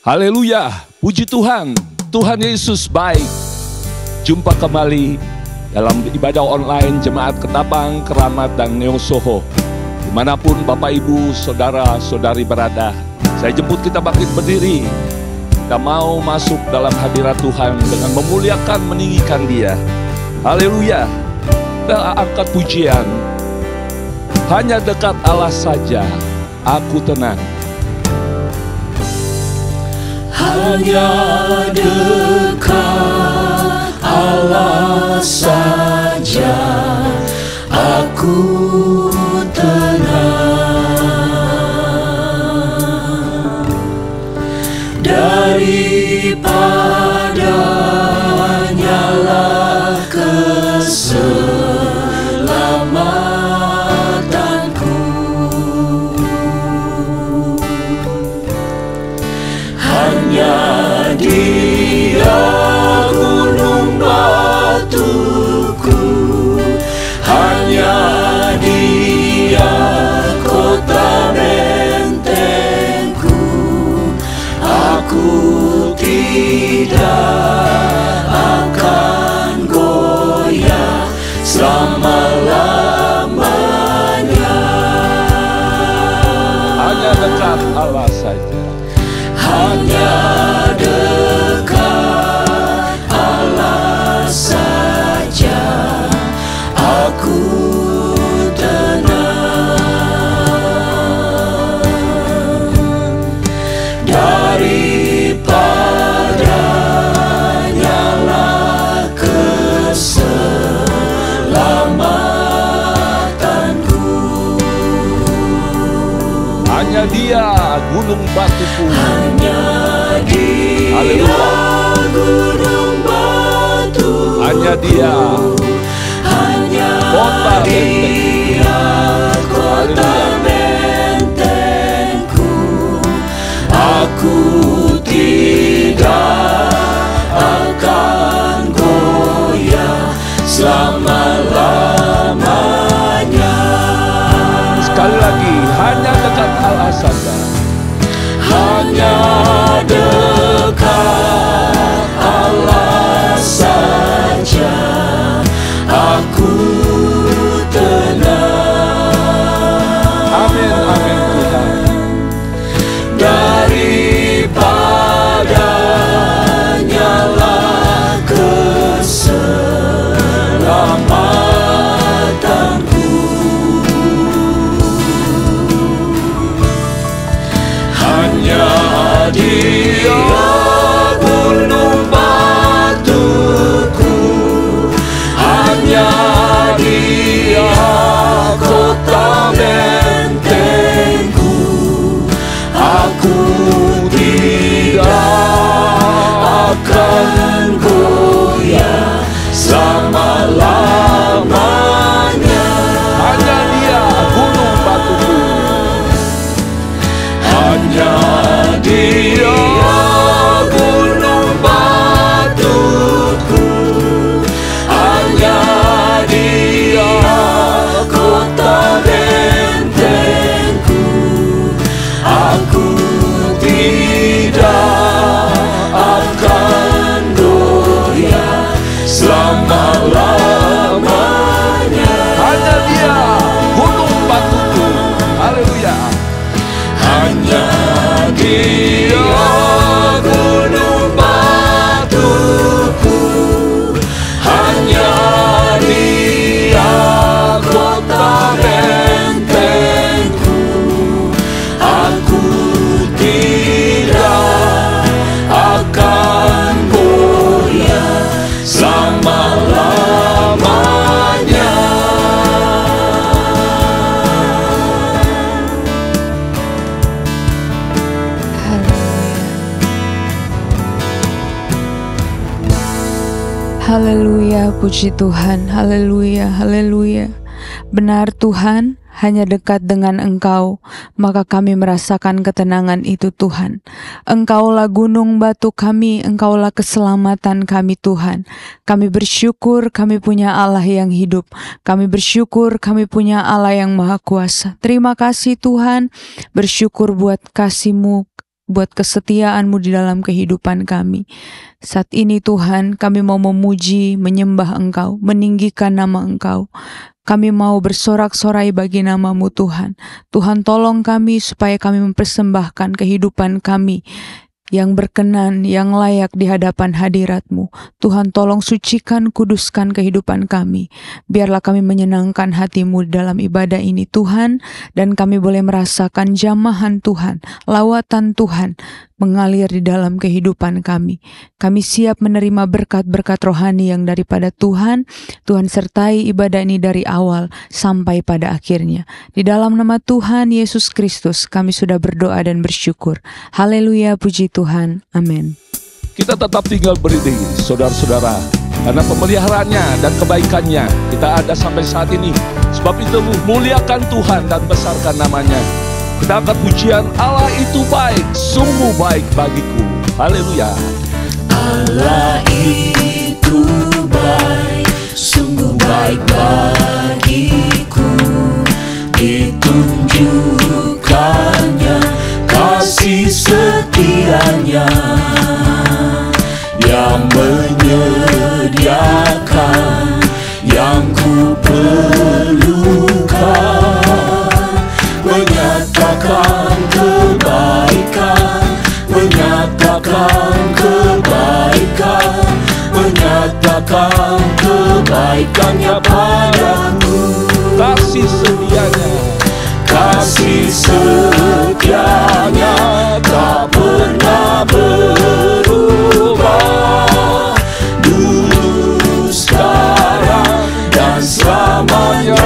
Haleluya, puji Tuhan. Tuhan Yesus baik. Jumpa kembali dalam ibadah online Jemaat Ketapang, Keramat, dan Neo Soho. Dimanapun Bapak Ibu, Saudara, Saudari berada, saya jemput kita bangkit berdiri. Kita mau masuk dalam hadirat Tuhan dengan memuliakan, meninggikan Dia. Haleluya. Kita angkat pujian. Hanya dekat Allah saja aku tenang. Hanya dekat Allah saja aku tenang, daripadanya lah keselamatanku. Hanya Dia gunung batuku, hanya Dia kota bentengku. Aku tidak akan goyah selama-lamanya. Hanya dekat Allah saja. Hanya dekat Allah saja aku tenang, daripadanya lah keselamatanku. Hanya Dia gunung batuku. Hanya Dia gunung batu. Hanya Dia Hanya kota Dia kota bentengku. Aku tidak akan goyah selama-lamanya. Sekali lagi, hanya dekat Allah saja. Hanya dekat Allah saja aku tenang. Amin, amin Tuhan. Daripadanya lah keselamatanku. Hanya Dia gunung batuku, hanya Dia kota bentengku. Aku tidak akan goyah selama-lamanya. Hanya Dia gunung batuku. Hanya Dia gunung batuku, hanya Dia kota bentengku. Aku tidak akan goyah selama-lamanya. Hanya Dia gunung batuku. Haleluya. Hanya Dia gunung batuku, hanya Dia kota bentengku. Aku tidak akan goyah selama-lamanya. Haleluya, puji Tuhan, haleluya, haleluya. Benar Tuhan, hanya dekat dengan Engkau, maka kami merasakan ketenangan itu Tuhan. Engkaulah gunung batu kami, Engkaulah keselamatan kami Tuhan. Kami bersyukur kami punya Allah yang hidup. Kami bersyukur kami punya Allah yang maha kuasa. Terima kasih Tuhan, bersyukur buat kasih-Mu buat kesetiaan-Mu di dalam kehidupan kami. Saat ini Tuhan, kami mau memuji, menyembah Engkau, meninggikan nama Engkau. Kami mau bersorak-sorai bagi nama-Mu Tuhan. Tuhan tolong kami supaya kami mempersembahkan kehidupan kami yang berkenan, yang layak di hadapan hadirat-Mu. Tuhan tolong sucikan, kuduskan kehidupan kami. Biarlah kami menyenangkan hati-Mu dalam ibadah ini Tuhan, dan kami boleh merasakan jamahan Tuhan, lawatan Tuhan mengalir di dalam kehidupan kami. Kami siap menerima berkat-berkat rohani yang daripada Tuhan. Tuhan sertai ibadah ini dari awal sampai pada akhirnya. Di dalam nama Tuhan Yesus Kristus kami sudah berdoa dan bersyukur. Haleluya, puji Tuhan. Amin. Kita tetap tinggal berdiri, saudara-saudara, karena pemeliharaannya dan kebaikannya kita ada sampai saat ini. Sebab itu muliakan Tuhan dan besarkan namanya. Kita angkat pujian, Allah itu baik, sungguh baik bagiku. Haleluya. Allah itu baik, sungguh baik bagiku. Ditunjukkannya kasih setianya yang menyediakan yang ku perlukan, menyatakan kebaikan, menyatakan kebaikan, menyatakan kebaikannya padaku. Kasih setianya, kasih setianya tak pernah berubah, dulu, sekarang, dan selamanya.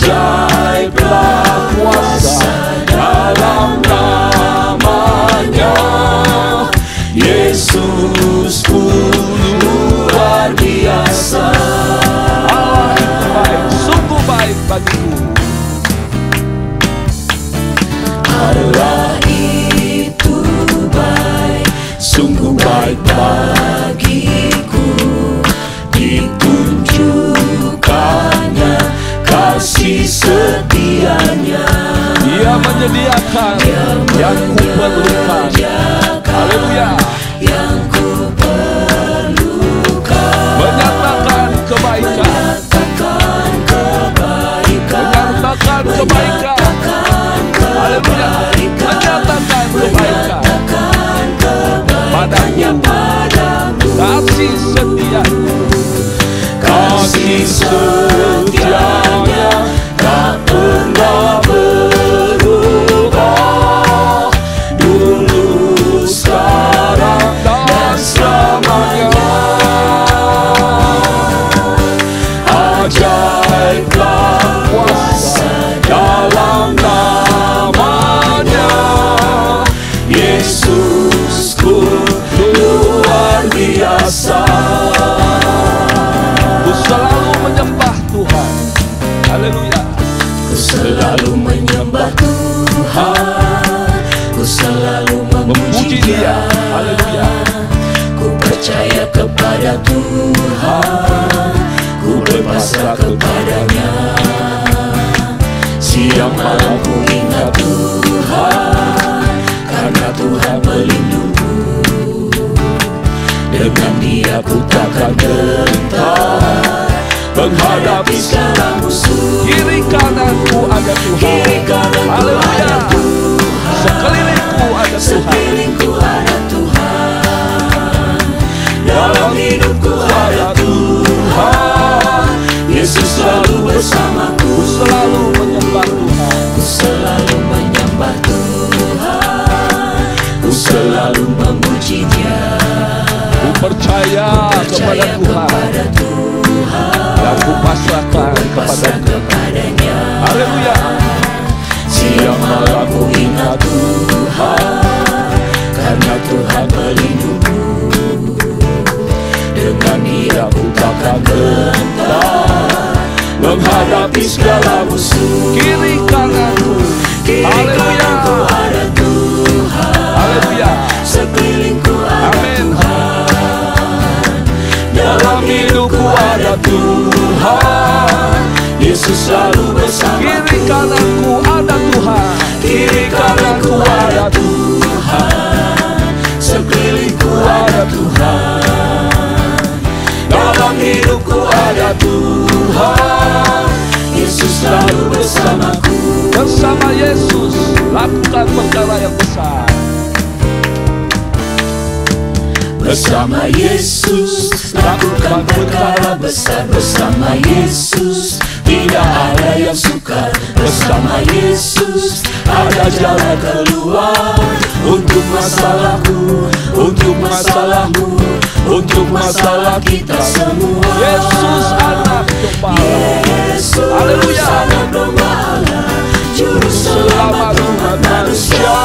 Ajaiblah kuasa dalam namanya, Yesus pun luar biasa. Allah itu baik, sungguh baik bagiku. Allah itu baik, sungguh baik bagiku. Ditunjukkannya kasih setianya, Dia menyediakan yang ku perlukan. Haleluya. yang ku perlukan, Menyatakan kebaikan, menyatakan kebaikan, menyatakan kebaikan. Haleluya. Menyatakan kebaikan padaku. Kasih setianya, kasih setianya tak pernah berubah, dulu, sekarang, dan selamanya. Ajaiblah kuasa dalam namanya, Yesusku luar biasa. ku selalu menyembah Tuhan. Haleluya. Ku selalu menyembah Tuhan, ku selalu memuji Dia. Haleluya. Ku percaya kepada Tuhan, ku berpasrah kepadanya. Siang malam ku ingat Tuhan, karena Tuhan pelindungku. Dengan Dia ku takkan gentar menghadapi segala musuh. Kiri kananku ada Tuhan. Kiri kananku Haleluya. ada Tuhan, Sekelilingku ada Tuhan. sekelilingku ada Tuhan, dalam hidupku ada Tuhan. Yesus selalu bersamaku. Ku selalu menyembah Tuhan. Ku selalu menyembah Tuhan, ku selalu memuji Dia. Ku percaya kepada Tuhan dan ku pasrahkan kepadanya. Haleluya. Siang malam ku ingat Tuhan, karena Tuhan pelindungku. Dengan Dia ku takkan gentar menghadapi segala musuh. Kiri kananku, Kiri kananku ada Tuhan, haleluya. sekelilingku ada Amin. Tuhan, dalam hidupku ada Tuhan. Yesus selalu bersama. Kiri kananku ada Tuhan. sekelilingku ada Tuhan, sekelilingku ada Tuhan, dalam hidupku ada Tuhan, Yesus selalu bersamaku. Bersama Yesus lakukan perkara yang besar. Bersama Yesus lakukan perkara besar. Bersama Yesus tidak ada yang sukar. Bersama Yesus ada jalan keluar untuk masalahku, untuk masalahmu, untuk masalah kita semua. Yesus anak domba. Yesus Haleluya. anak domba Allah, juru selamat umat manusia.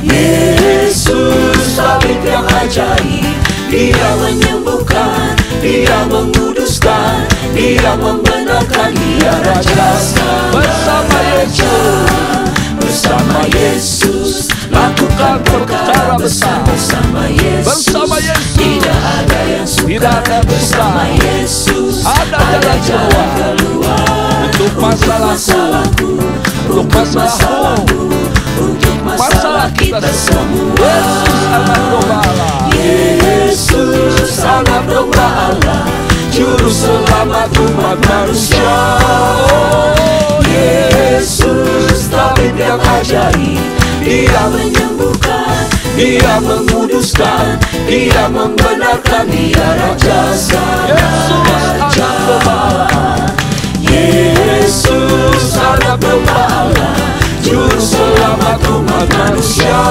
Yesus tabib yang ajaib, Dia menyembuhkan, Dia menguduskan, Dia membenarkan, Dia Raja Bersama Yesus, bersama Yesus lakukan perkara besar. Bersama Yesus, bersama Yesus tidak ada yang tidak sukar. ada Bersama duka. Yesus Ada jalan keluar untuk masalahku, untuk masalahmu, untuk masalah kita semua. Yesus anak domba Allah. Yesus anak domba Allah, juru selamat umat manusia. Yesus tabib yang ajaib, Dia menyembuhkan, Dia menguduskan, Dia membenarkan, Dia Raja Yesus anak domba Allah. Yesus anak domba Allah, juru selamat umat manusia.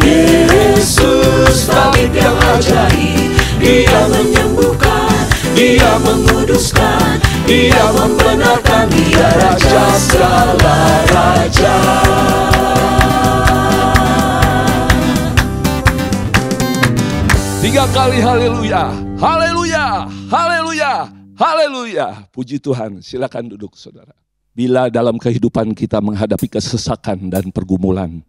Yesus tabib yang ajaib, Dia menyembuhkan, Dia menguduskan, Dia membenarkan, Dia Raja segala raja. Tiga kali haleluya, haleluya, haleluya, haleluya. Puji Tuhan, silakan duduk saudara. Bila dalam kehidupan kita menghadapi kesesakan dan pergumulan,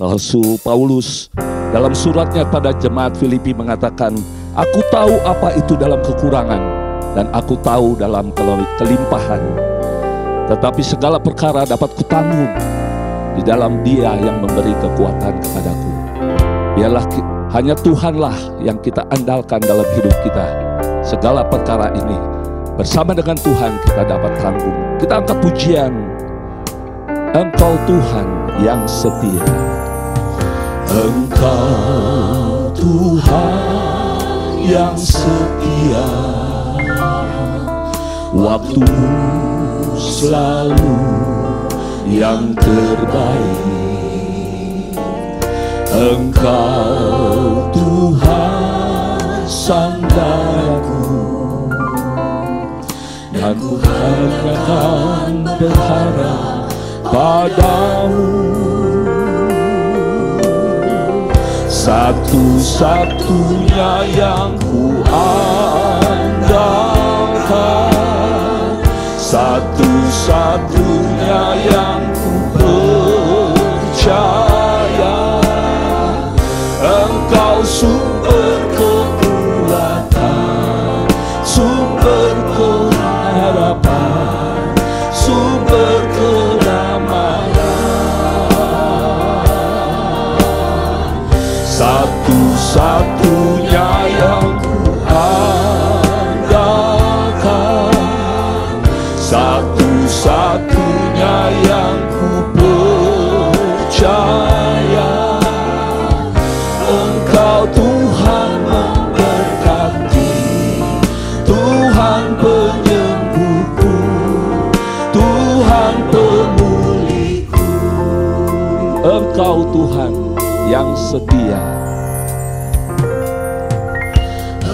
Rasul Paulus dalam suratnya pada jemaat Filipi mengatakan, aku tahu apa itu dalam kekurangan dan aku tahu dalam kelimpahan. Tetapi segala perkara dapat kutanggung di dalam Dia yang memberi kekuatan kepadaku. Biarlah hanya Tuhanlah yang kita andalkan dalam hidup kita. Segala perkara ini bersama dengan Tuhan kita dapat tanggung. Kita angkat pujian. Engkau Tuhan yang setia. Engkau Tuhan yang setia, waktumu selalu yang terbaik. Engkau Tuhan sandaranku, dan ku hanya akan berharap padamu. Satu-satunya yang ku andalkan, satu-satunya yang ku percaya. Engkau sumber kekuatan, sumber pengharapan, sumber kenyamanan. Satu-satunya yang ku andalkan, satu-satunya yang ku percaya. Engkau Tuhan memberkati, Tuhan penyembuhku, Tuhan pemulihku. Engkau Tuhan yang setia.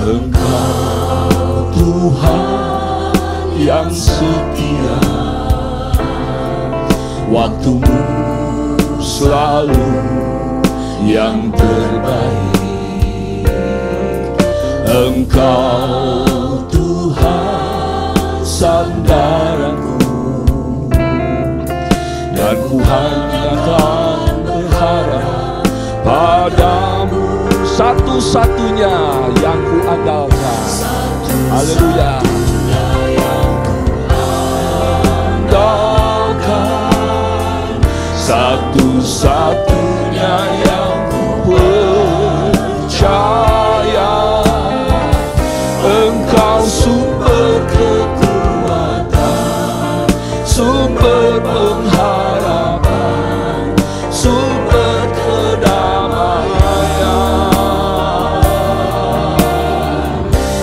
Engkau Tuhan yang setia, waktumu selalu yang terbaik. Engkau Tuhan sandaranku, dan ku hanya akan berharap padamu. Satu-satunya yang ku andalkan. Haleluya. satu-satunya yang ku percaya. Engkau sumber kekuatan, sumber pengharapan, sumber kedamaian.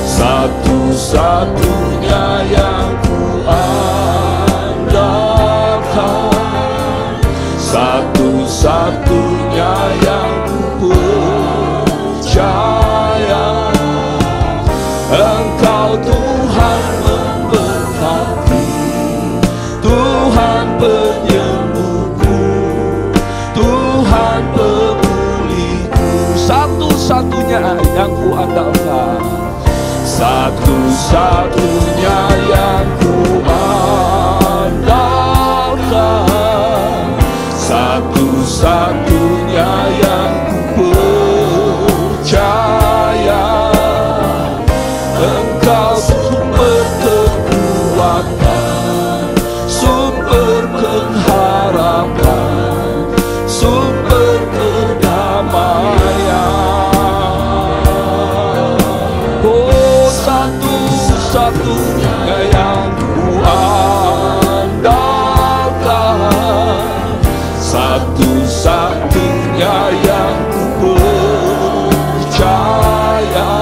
Satu-satunya yang ku andalkan, satu-satunya yang ku percaya. Engkau Tuhan memberkati, Tuhan penyembuhku, Tuhan pemulihku. Satu-satunya yang ku andalkan, satu-satunya yang ku andalkan, satu-satunya yang ku percaya. Engkau sumber kekuatan, sumber pengharapan, sumber kedamaian. Oh, satu-satunya yang ku andalkan, satu-satunya yang ku percaya.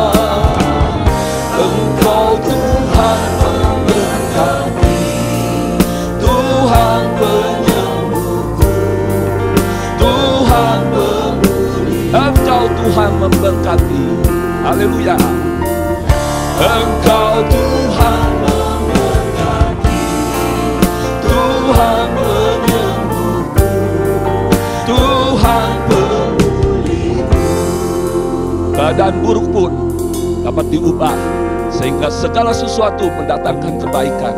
Engkau Tuhan memberkati, Tuhan penyembuhku, Tuhan pemulih. Engkau Tuhan memberkati, haleluya. Engkau Tuhan memberkati, Tuhan penyembuhku, Tuhan pemulihku. Keadaan buruk pun dapat diubah sehingga segala sesuatu mendatangkan kebaikan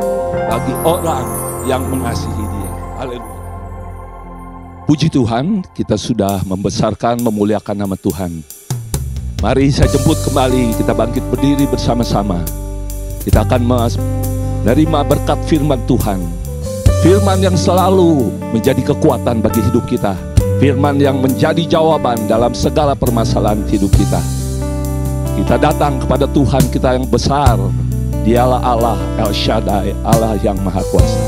bagi orang yang mengasihi Dia. Haleluya. Puji Tuhan, kita sudah membesarkan, memuliakan nama Tuhan. Mari saya jemput kembali, kita bangkit berdiri bersama-sama. Kita akan menerima berkat firman Tuhan. Firman yang selalu menjadi kekuatan bagi hidup kita. Firman yang menjadi jawaban dalam segala permasalahan hidup kita. Kita datang kepada Tuhan kita yang besar. Dialah Allah El Shaddai, Allah yang Maha Kuasa.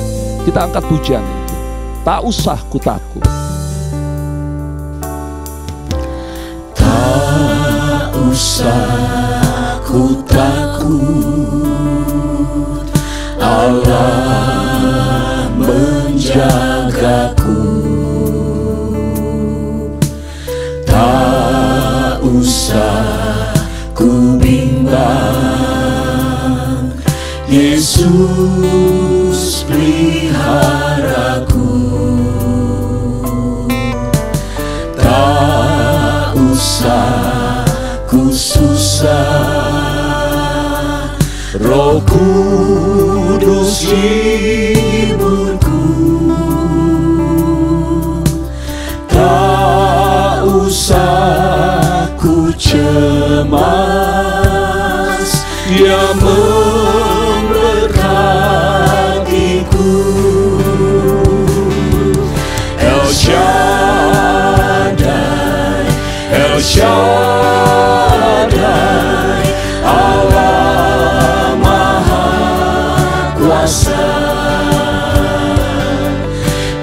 Kita angkat pujian itu. Tak usah ku takut. Tak usah ku takut, Allah menjagaku. Tak usah ku bimbang, Yesus peliharaku. Tak usah ku susah, Roh Kudus hiburku. Tak usah ku cemas, Dia memberkatiku. El Shaddai, El Shaddai, Allah Maha Kuasa.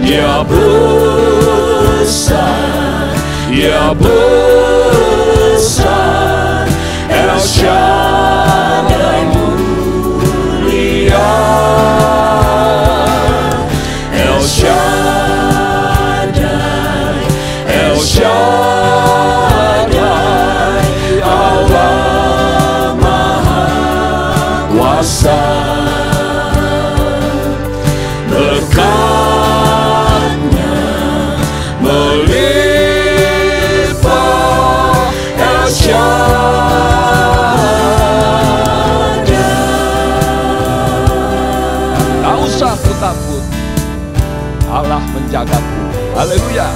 Dia besar, Dia besar, El Shaddai mulia. El Shaddai, El Shaddai, Allah Maha Kuasa. Berkat-Nya melimpah, El Shaddai. Tak usah ku takut, Allah menjagaku. Haleluya.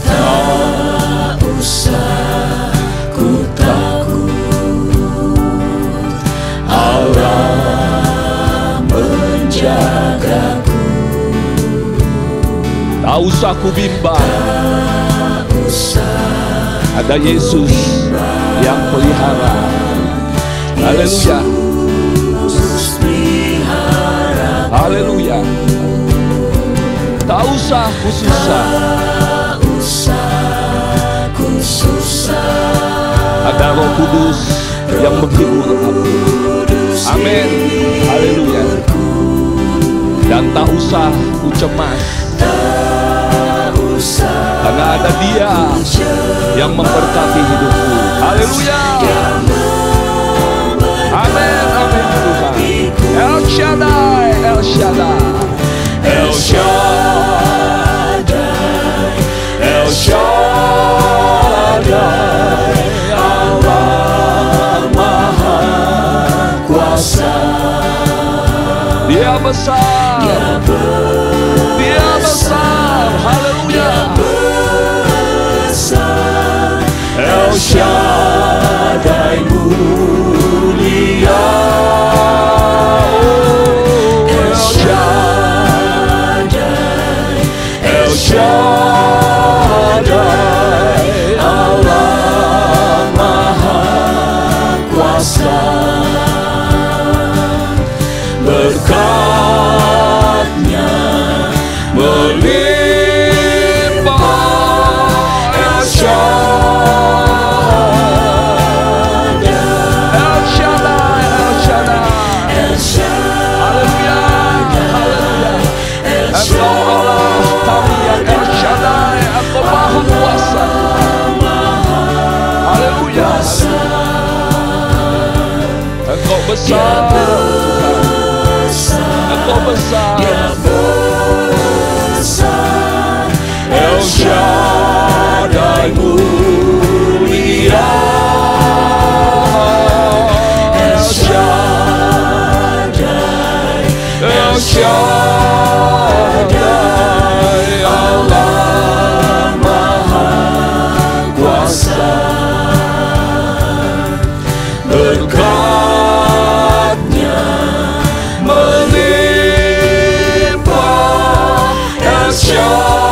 Tak usah ku takut, Allah jagaku. Tak usah ku bimbang, ada Yesus yang pelihara. Haleluya. Haleluya. Tak usah ku susah, ada Roh Kudus yang menghibur aku. Amin. Haleluya. Dan tak usah ku cemas, karena ada Dia yang memberkati hidupku. Haleluya. Amin. Amin Tuhan. El Shaddai, El Shaddai, El Shaddai, El Shaddai, Allah Maha Kuasa. Dia besar, Dia besar. Haleluya. El Shaddai mulia. El Shaddai, El Shaddai, Allah Maha Kuasa. Berkat-Nya melimpah. El Shaddai, El Shaddai, El Shaddai, El Shaddai. Haleluya, haleluya. Engkau Allah kami yang El Shaddai, Engkau Maha Kuasa. Haleluya. Engkau besar, Engkau besar. El Shaddai mulia. El Shaddai, El Shaddai, Allah Maha Kuasa. Berkat-Nya melimpah. El Shaddai.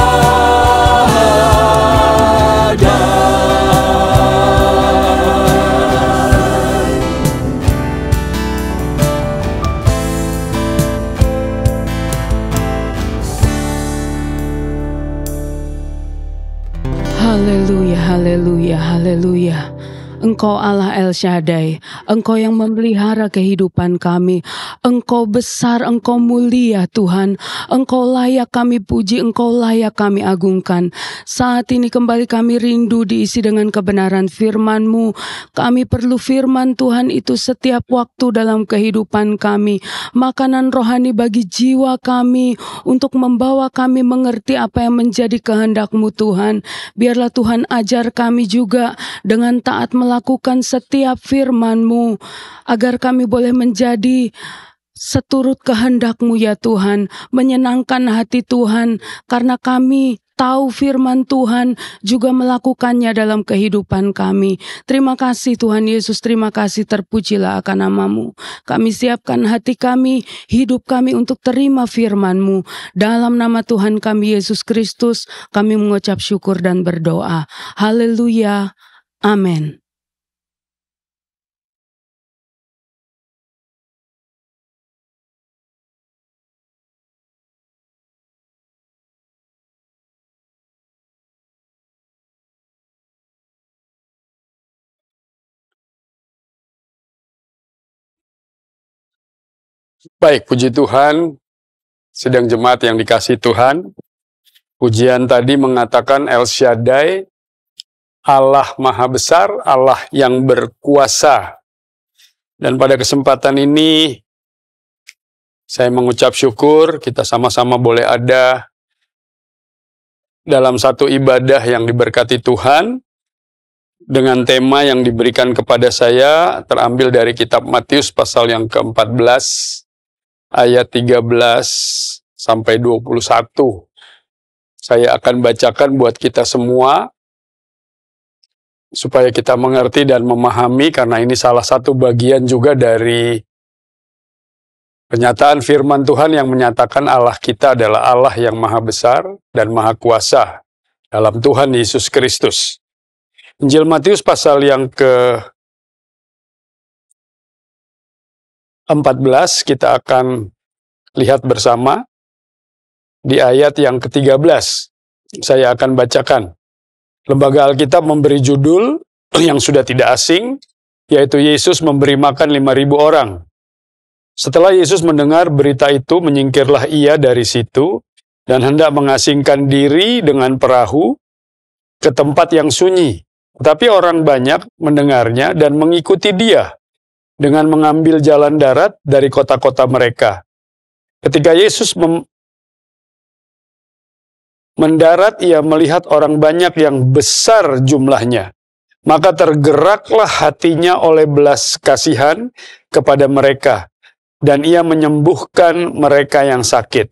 Haleluya, haleluya, haleluya. Engkau Allah El Shaddai, Engkau yang memelihara kehidupan kami. Engkau besar, Engkau mulia Tuhan. Engkau layak kami puji, Engkau layak kami agungkan. Saat ini kembali kami rindu diisi dengan kebenaran firman-Mu. Kami perlu firman Tuhan itu setiap waktu dalam kehidupan kami. Makanan rohani bagi jiwa kami, untuk membawa kami mengerti apa yang menjadi kehendak-Mu Tuhan. Biarlah Tuhan ajar kami juga dengan taat melakukan setiap firman-Mu, agar kami boleh menjadi seturut kehendak-Mu ya Tuhan, menyenangkan hati Tuhan, karena kami tahu firman Tuhan juga melakukannya dalam kehidupan kami. Terima kasih Tuhan Yesus, terima kasih, terpujilah akan nama-Mu. Kami siapkan hati kami, hidup kami untuk terima firman-Mu. Dalam nama Tuhan kami Yesus Kristus, kami mengucap syukur dan berdoa. Haleluya, amin. Baik, puji Tuhan, sedang jemaat yang dikasihi Tuhan. Pujian tadi mengatakan El Shaddai, Allah Maha Besar, Allah yang berkuasa. Dan pada kesempatan ini, saya mengucap syukur kita sama-sama boleh ada dalam satu ibadah yang diberkati Tuhan, dengan tema yang diberikan kepada saya, terambil dari kitab Matius pasal yang ke-14, ayat 13 sampai 21. Saya akan bacakan buat kita semua, supaya kita mengerti dan memahami, karena ini salah satu bagian juga dari Kenyataan firman Tuhan yang menyatakan Allah kita adalah Allah yang maha besar dan maha kuasa dalam Tuhan Yesus Kristus. Injil Matius pasal yang ke-14 kita akan lihat bersama di ayat yang ke-13. Saya akan bacakan. Lembaga Alkitab memberi judul yang sudah tidak asing, yaitu Yesus memberi makan 5.000 orang. Setelah Yesus mendengar berita itu, menyingkirlah ia dari situ dan hendak mengasingkan diri dengan perahu ke tempat yang sunyi. Tetapi orang banyak mendengarnya dan mengikuti dia dengan mengambil jalan darat dari kota-kota mereka. Ketika Yesus mendarat, ia melihat orang banyak yang besar jumlahnya. Maka tergeraklah hatinya oleh belas kasihan kepada mereka, dan ia menyembuhkan mereka yang sakit.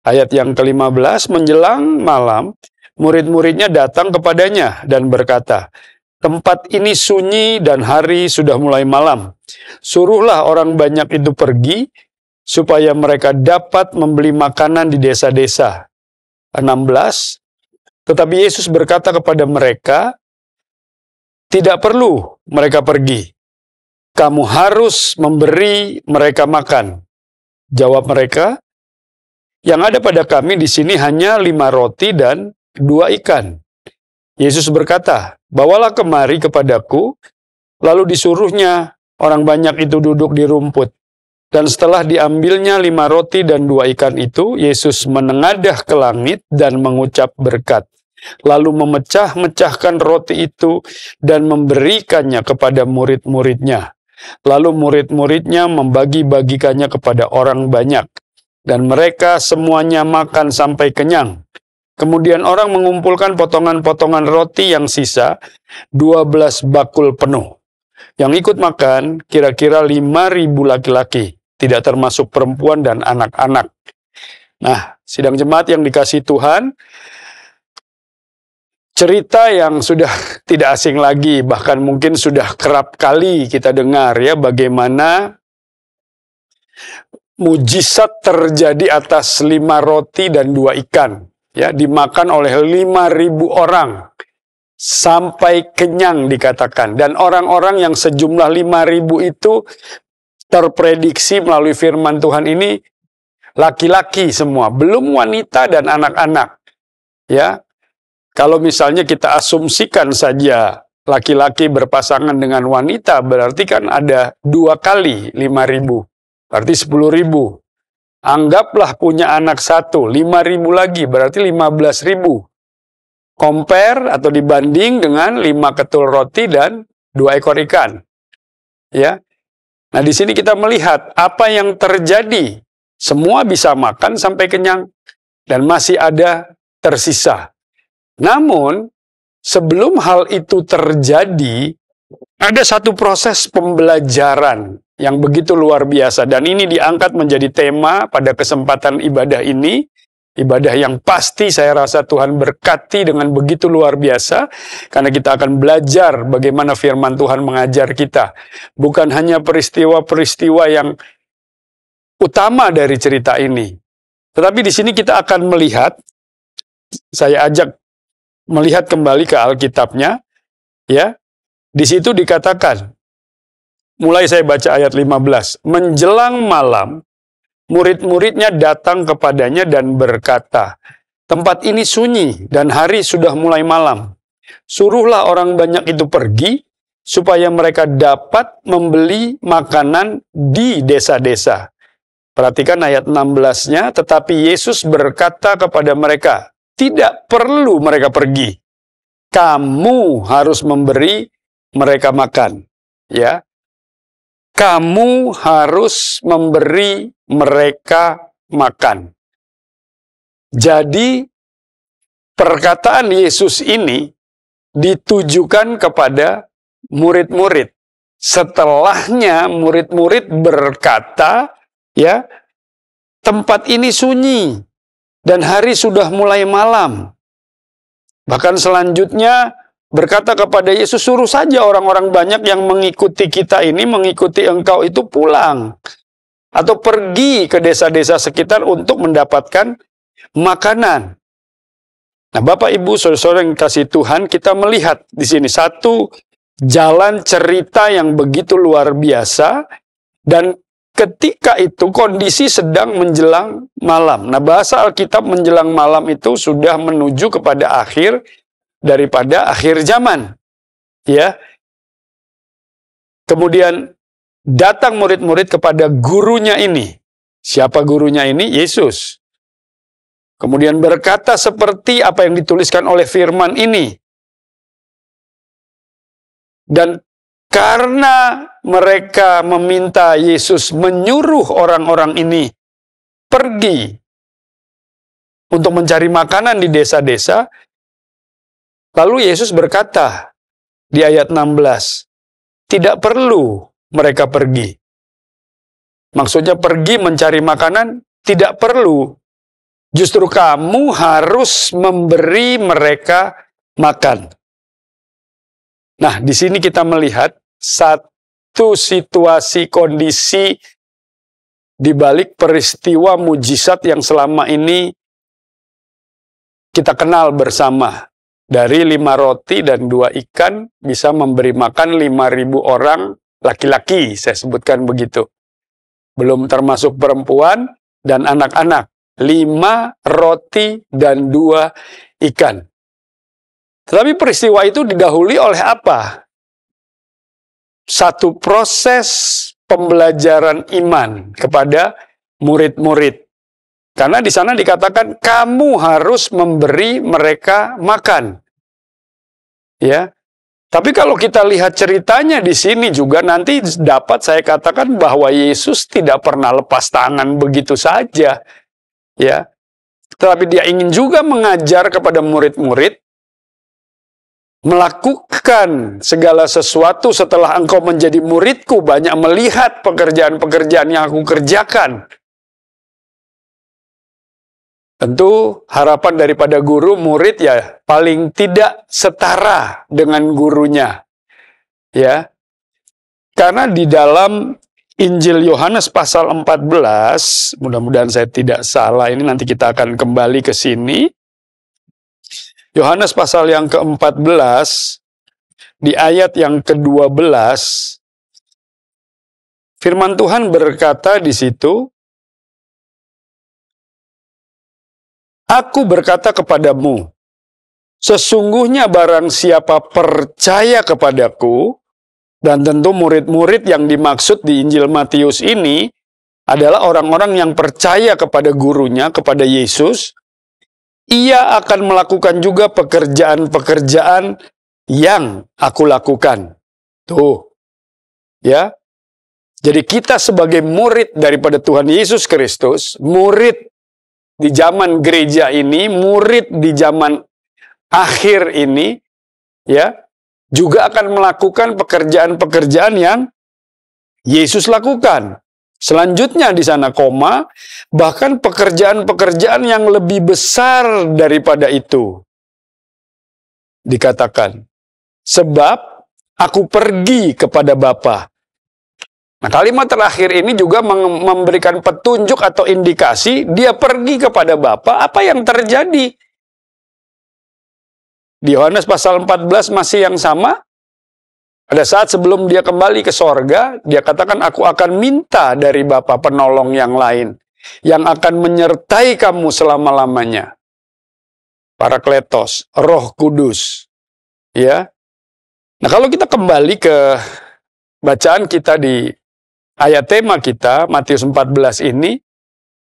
Ayat yang ke-15, menjelang malam, murid-muridnya datang kepadanya dan berkata, tempat ini sunyi dan hari sudah mulai malam. Suruhlah orang banyak itu pergi, supaya mereka dapat membeli makanan di desa-desa. 16, tetapi Yesus berkata kepada mereka, tidak perlu mereka pergi. Kamu harus memberi mereka makan. Jawab mereka, yang ada pada kami di sini hanya 5 roti dan 2 ikan. Yesus berkata, bawalah kemari kepadaku, lalu disuruhnya orang banyak itu duduk di rumput. Dan setelah diambilnya 5 roti dan 2 ikan itu, Yesus menengadah ke langit dan mengucap berkat. Lalu memecah-mecahkan roti itu dan memberikannya kepada murid-muridnya. Lalu murid-muridnya membagi-bagikannya kepada orang banyak. Dan mereka semuanya makan sampai kenyang. Kemudian orang mengumpulkan potongan-potongan roti yang sisa, 12 bakul penuh. Yang ikut makan kira-kira 5.000 laki-laki, tidak termasuk perempuan dan anak-anak. Nah, sidang jemaat yang dikasihi Tuhan, cerita yang sudah tidak asing lagi, bahkan mungkin sudah kerap kali kita dengar ya, bagaimana mujizat terjadi atas 5 roti dan 2 ikan. Ya, dimakan oleh 5.000 orang. Sampai kenyang dikatakan. Dan orang-orang yang sejumlah 5.000 itu terprediksi melalui firman Tuhan ini laki-laki semua. Belum wanita dan anak-anak. Ya, kalau misalnya kita asumsikan saja laki-laki berpasangan dengan wanita, berarti kan ada 2 kali 5.000. Berarti 10.000. Anggaplah punya anak 1, 5.000 lagi, berarti 15.000. Compare atau dibanding dengan 5 ketul roti dan 2 ekor ikan. Ya. Nah, di sini kita melihat apa yang terjadi. Semua bisa makan sampai kenyang dan masih ada tersisa. Namun, sebelum hal itu terjadi, ada satu proses pembelajaran yang begitu luar biasa. Dan ini diangkat menjadi tema pada kesempatan ibadah ini. Ibadah yang pasti saya rasa Tuhan berkati dengan begitu luar biasa. Karena kita akan belajar bagaimana firman Tuhan mengajar kita. Bukan hanya peristiwa-peristiwa yang utama dari cerita ini. Tetapi di sini kita akan melihat, saya ajak melihat kembali ke Alkitabnya, ya. Di situ dikatakan, mulai saya baca ayat 15, menjelang malam, murid-muridnya datang kepadanya dan berkata, tempat ini sunyi dan hari sudah mulai malam. Suruhlah orang banyak itu pergi, supaya mereka dapat membeli makanan di desa-desa. Perhatikan ayat 16-nya, tetapi Yesus berkata kepada mereka, tidak perlu mereka pergi. Kamu harus memberi mereka makan. Ya. Kamu harus memberi mereka makan. Jadi, perkataan Yesus ini ditujukan kepada murid-murid. Setelahnya murid-murid berkata, ya, tempat ini sunyi dan hari sudah mulai malam. Bahkan selanjutnya berkata kepada Yesus, suruh saja orang-orang banyak yang mengikuti kita ini, mengikuti engkau itu pulang. atau pergi ke desa-desa sekitar untuk mendapatkan makanan. Nah, Bapak Ibu Saudara-saudara yang kasih Tuhan, kita melihat di sini satu jalan cerita yang begitu luar biasa, dan ketika itu kondisi sedang menjelang malam. Nah, bahasa Alkitab menjelang malam itu sudah menuju kepada akhir daripada akhir zaman. Ya. Kemudian datang murid-murid kepada gurunya ini. Siapa gurunya ini? Yesus. Kemudian berkata seperti apa yang dituliskan oleh firman ini. Dan karena mereka meminta Yesus menyuruh orang-orang ini pergi untuk mencari makanan di desa-desa, lalu Yesus berkata di ayat 16, tidak perlu mereka pergi. Maksudnya pergi mencari makanan tidak perlu. Justru kamu harus memberi mereka makan. Nah, di sini kita melihat satu situasi kondisi di balik peristiwa mujizat yang selama ini kita kenal bersama. Dari 5 roti dan 2 ikan bisa memberi makan 5.000 orang laki-laki, saya sebutkan begitu. Belum termasuk perempuan dan anak-anak. 5 roti dan 2 ikan. Tetapi peristiwa itu didahului oleh apa? Satu proses pembelajaran iman kepada murid-murid. Karena di sana dikatakan kamu harus memberi mereka makan. Ya. Tapi kalau kita lihat ceritanya di sini juga nanti dapat saya katakan bahwa Yesus tidak pernah lepas tangan begitu saja. Ya, tetapi dia ingin juga mengajar kepada murid-murid melakukan segala sesuatu setelah engkau menjadi muridku, banyak melihat pekerjaan-pekerjaan yang aku kerjakan. Tentu harapan daripada guru, murid ya paling tidak setara dengan gurunya. Ya, karena di dalam Injil Yohanes pasal 14, mudah-mudahan saya tidak salah, ini nanti kita akan kembali ke sini. Yohanes pasal yang ke-14, di ayat yang ke-12, firman Tuhan berkata di situ, Aku berkata kepadamu, sesungguhnya barang siapa percaya kepadaku, dan tentu murid-murid yang dimaksud di Injil Matius ini adalah orang-orang yang percaya kepada gurunya, kepada Yesus. Ia akan melakukan juga pekerjaan-pekerjaan yang aku lakukan. Tuh. Ya. Jadi kita sebagai murid daripada Tuhan Yesus Kristus, murid di zaman gereja ini, murid di zaman akhir ini, ya, juga akan melakukan pekerjaan-pekerjaan yang Yesus lakukan. Selanjutnya di sana koma, bahkan pekerjaan-pekerjaan yang lebih besar daripada itu. Dikatakan, sebab aku pergi kepada Bapa. Nah, kalimat terakhir ini juga memberikan petunjuk atau indikasi dia pergi kepada Bapa. Apa yang terjadi? Di Yohanes pasal 14 masih yang sama. Pada saat sebelum dia kembali ke sorga, dia katakan, aku akan minta dari Bapa penolong yang lain, yang akan menyertai kamu selama-lamanya. Parakletos, Roh Kudus. Ya. Nah, kalau kita kembali ke bacaan kita di ayat tema kita, Matius 14 ini,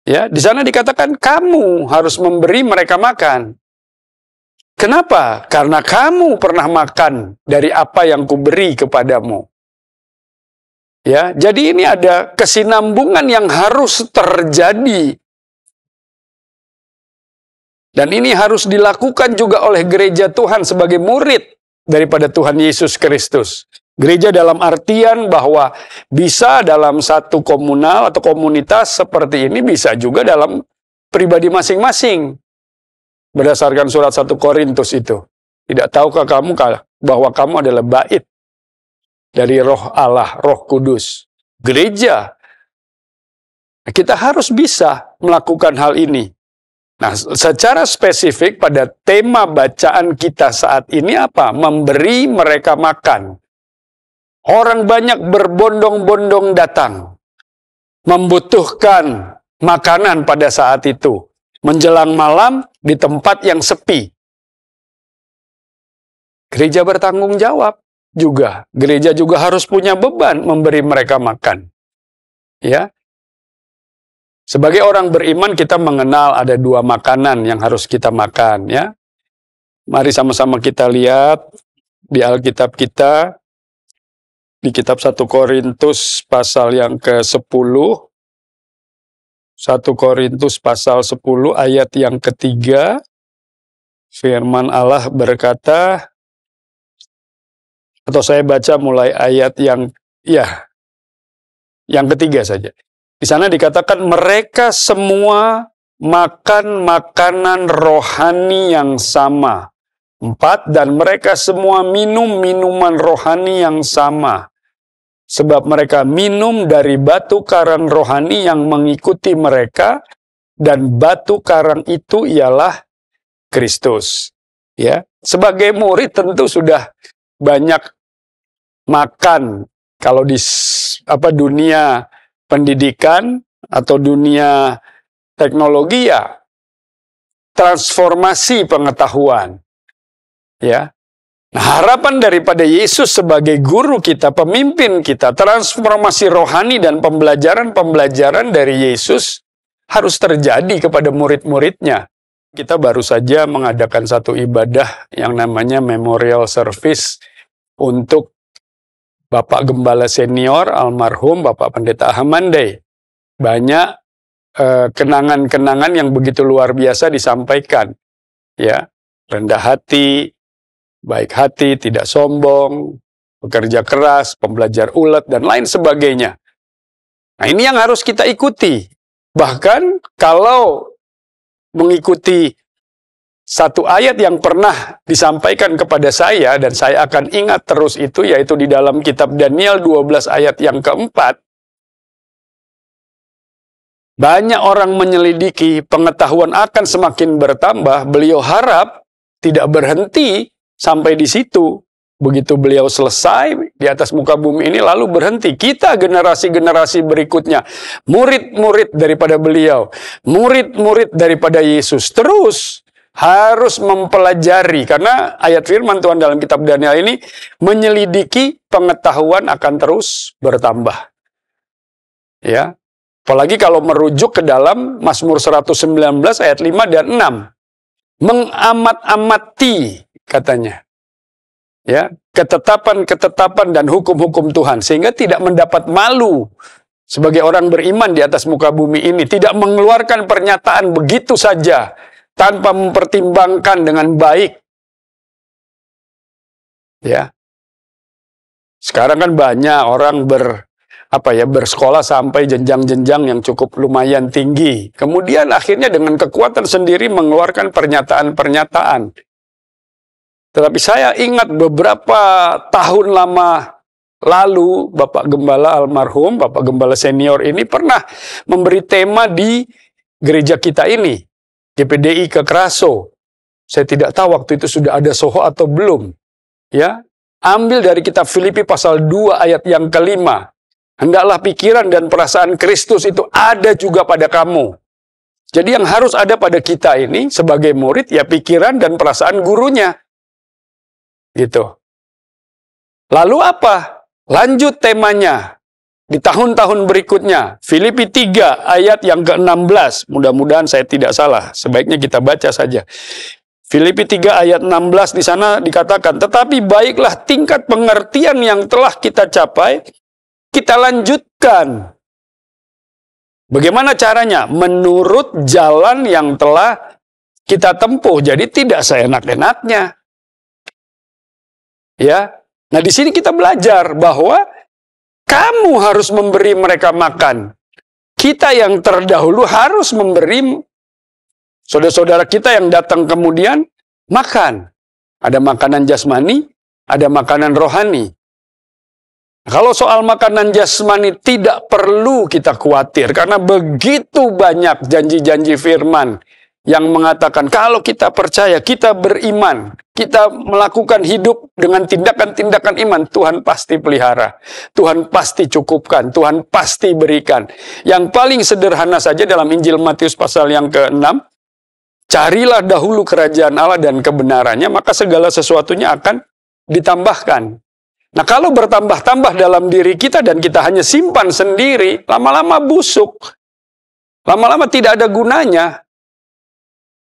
ya, di sana dikatakan, kamu harus memberi mereka makan. Kenapa? Karena kamu pernah makan dari apa yang kuberi kepadamu. Ya, jadi ini ada kesinambungan yang harus terjadi. Dan ini harus dilakukan juga oleh gereja Tuhan sebagai murid daripada Tuhan Yesus Kristus. Gereja dalam artian bahwa bisa dalam satu komunal atau komunitas seperti ini, bisa juga dalam pribadi masing-masing. Berdasarkan surat 1 Korintus itu. Tidak tahukah kamu bahwa kamu adalah bait dari Roh Allah, Roh Kudus. Gereja Kita harus bisa melakukan hal ini. Nah, secara spesifik pada tema bacaan kita saat ini apa? Memberi mereka makan. Orang banyak berbondong-bondong datang, membutuhkan makanan pada saat itu. Menjelang malam di tempat yang sepi. Gereja bertanggung jawab juga. Gereja juga harus punya beban memberi mereka makan. Ya. Sebagai orang beriman kita mengenal ada 2 makanan yang harus kita makan, ya. Mari sama-sama kita lihat di Alkitab kita, di kitab 1 Korintus pasal yang ke-10, 1 Korintus pasal 10 ayat yang ke-3, firman Allah berkata, atau saya baca mulai ayat yang ke-3 saja. Di sana dikatakan mereka semua makan makanan rohani yang sama. 4, dan mereka semua minum minuman rohani yang sama. Sebab mereka minum dari batu karang rohani yang mengikuti mereka, dan batu karang itu ialah Kristus. Ya, sebagai murid tentu sudah banyak makan kalau di dunia pendidikan atau dunia teknologi, ya transformasi pengetahuan. Ya. Nah, harapan daripada Yesus sebagai guru kita, pemimpin kita, transformasi rohani dan pembelajaran-pembelajaran dari Yesus harus terjadi kepada murid-muridnya. Kita baru saja mengadakan satu ibadah yang namanya Memorial Service untuk Bapak Gembala Senior, almarhum Bapak Pendeta Ahamandai. Banyak kenangan-kenangan yang begitu luar biasa disampaikan. Ya, rendah hati, baik hati, tidak sombong, bekerja keras, pembelajar ulet, dan lain sebagainya. Nah, ini yang harus kita ikuti. Bahkan kalau mengikuti satu ayat yang pernah disampaikan kepada saya, dan saya akan ingat terus itu, yaitu di dalam kitab Daniel 12 ayat yang ke-4. Banyak orang menyelidiki, pengetahuan akan semakin bertambah. Beliau harap tidak berhenti sampai di situ. Begitu beliau selesai di atas muka bumi ini, lalu berhenti. Kita generasi-generasi berikutnya, murid-murid daripada beliau, murid-murid daripada Yesus, terus harus mempelajari. Karena ayat firman Tuhan dalam kitab Daniel ini menyelidiki, pengetahuan akan terus bertambah. Ya, apalagi kalau merujuk ke dalam Mazmur 119 ayat 5 dan 6. Mengamat-amati, katanya. Ya, ketetapan-ketetapan dan hukum-hukum Tuhan, sehingga tidak mendapat malu sebagai orang beriman di atas muka bumi ini, tidak mengeluarkan pernyataan begitu saja tanpa mempertimbangkan dengan baik. Ya. Sekarang kan banyak orang bersekolah sampai jenjang-jenjang yang cukup lumayan tinggi. Kemudian akhirnya dengan kekuatan sendiri mengeluarkan pernyataan-pernyataan. Tetapi saya ingat beberapa tahun lama lalu, Bapak Gembala almarhum, Bapak Gembala Senior ini pernah memberi tema di gereja kita ini, GPDI Kekeraso. Saya tidak tahu waktu itu sudah ada Soho atau belum. Ya, ambil dari kitab Filipi pasal 2 ayat yang ke-5. Hendaklah pikiran dan perasaan Kristus itu ada juga pada kamu. Jadi yang harus ada pada kita ini sebagai murid, ya pikiran dan perasaan gurunya. Gitu. Lalu apa? Lanjut temanya. Di tahun-tahun berikutnya, Filipi 3 ayat yang ke-16. Mudah-mudahan saya tidak salah. Sebaiknya kita baca saja. Filipi 3 ayat 16 di sana dikatakan, tetapi baiklah tingkat pengertian yang telah kita capai, kita lanjutkan. Bagaimana caranya? Menurut jalan yang telah kita tempuh. Jadi tidak seenak-enaknya. Ya. Nah, di sini kita belajar bahwa kamu harus memberi mereka makan. Kita yang terdahulu harus memberi saudara-saudara kita yang datang kemudian makan. Ada makanan jasmani, ada makanan rohani. Kalau soal makanan jasmani tidak perlu kita khawatir, karena begitu banyak janji-janji firman yang mengatakan kalau kita percaya, kita beriman, kita melakukan hidup dengan tindakan-tindakan iman, Tuhan pasti pelihara, Tuhan pasti cukupkan, Tuhan pasti berikan. Yang paling sederhana saja dalam Injil Matius pasal yang ke-6, carilah dahulu kerajaan Allah dan kebenarannya, maka segala sesuatunya akan ditambahkan. Nah, kalau bertambah-tambah dalam diri kita dan kita hanya simpan sendiri, lama-lama busuk. Lama-lama tidak ada gunanya.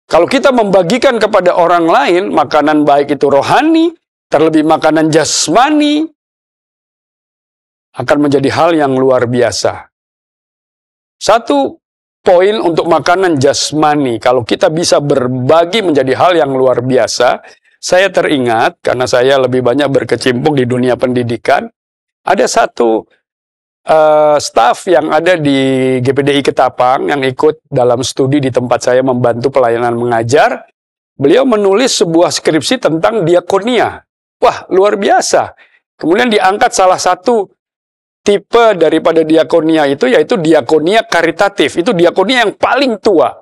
Kalau kita membagikan kepada orang lain, makanan baik itu rohani, terlebih makanan jasmani, akan menjadi hal yang luar biasa. Satu poin untuk makanan jasmani, kalau kita bisa berbagi menjadi hal yang luar biasa, saya teringat, karena saya lebih banyak berkecimpung di dunia pendidikan, ada satu staf yang ada di GPDI Ketapang yang ikut dalam studi di tempat saya membantu pelayanan mengajar. Beliau menulis sebuah skripsi tentang diakonia. Wah, luar biasa. Kemudian diangkat salah satu tipe daripada diakonia itu, yaitu diakonia karitatif. Itu diakonia yang paling tua.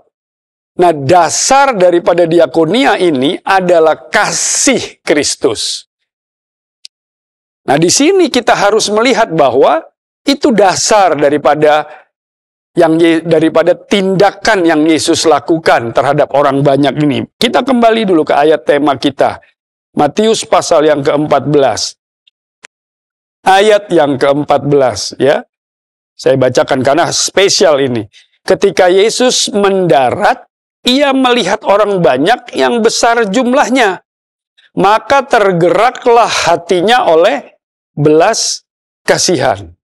Nah, dasar daripada diakonia ini adalah kasih Kristus. Nah, di sini kita harus melihat bahwa itu dasar daripada tindakan yang Yesus lakukan terhadap orang banyak ini. Kita kembali dulu ke ayat tema kita. Matius pasal yang ke-14. Ayat yang ke-14 ya. Saya bacakan karena spesial ini. Ketika Yesus mendarat, ia melihat orang banyak yang besar jumlahnya. Maka tergeraklah hatinya oleh belas kasihan.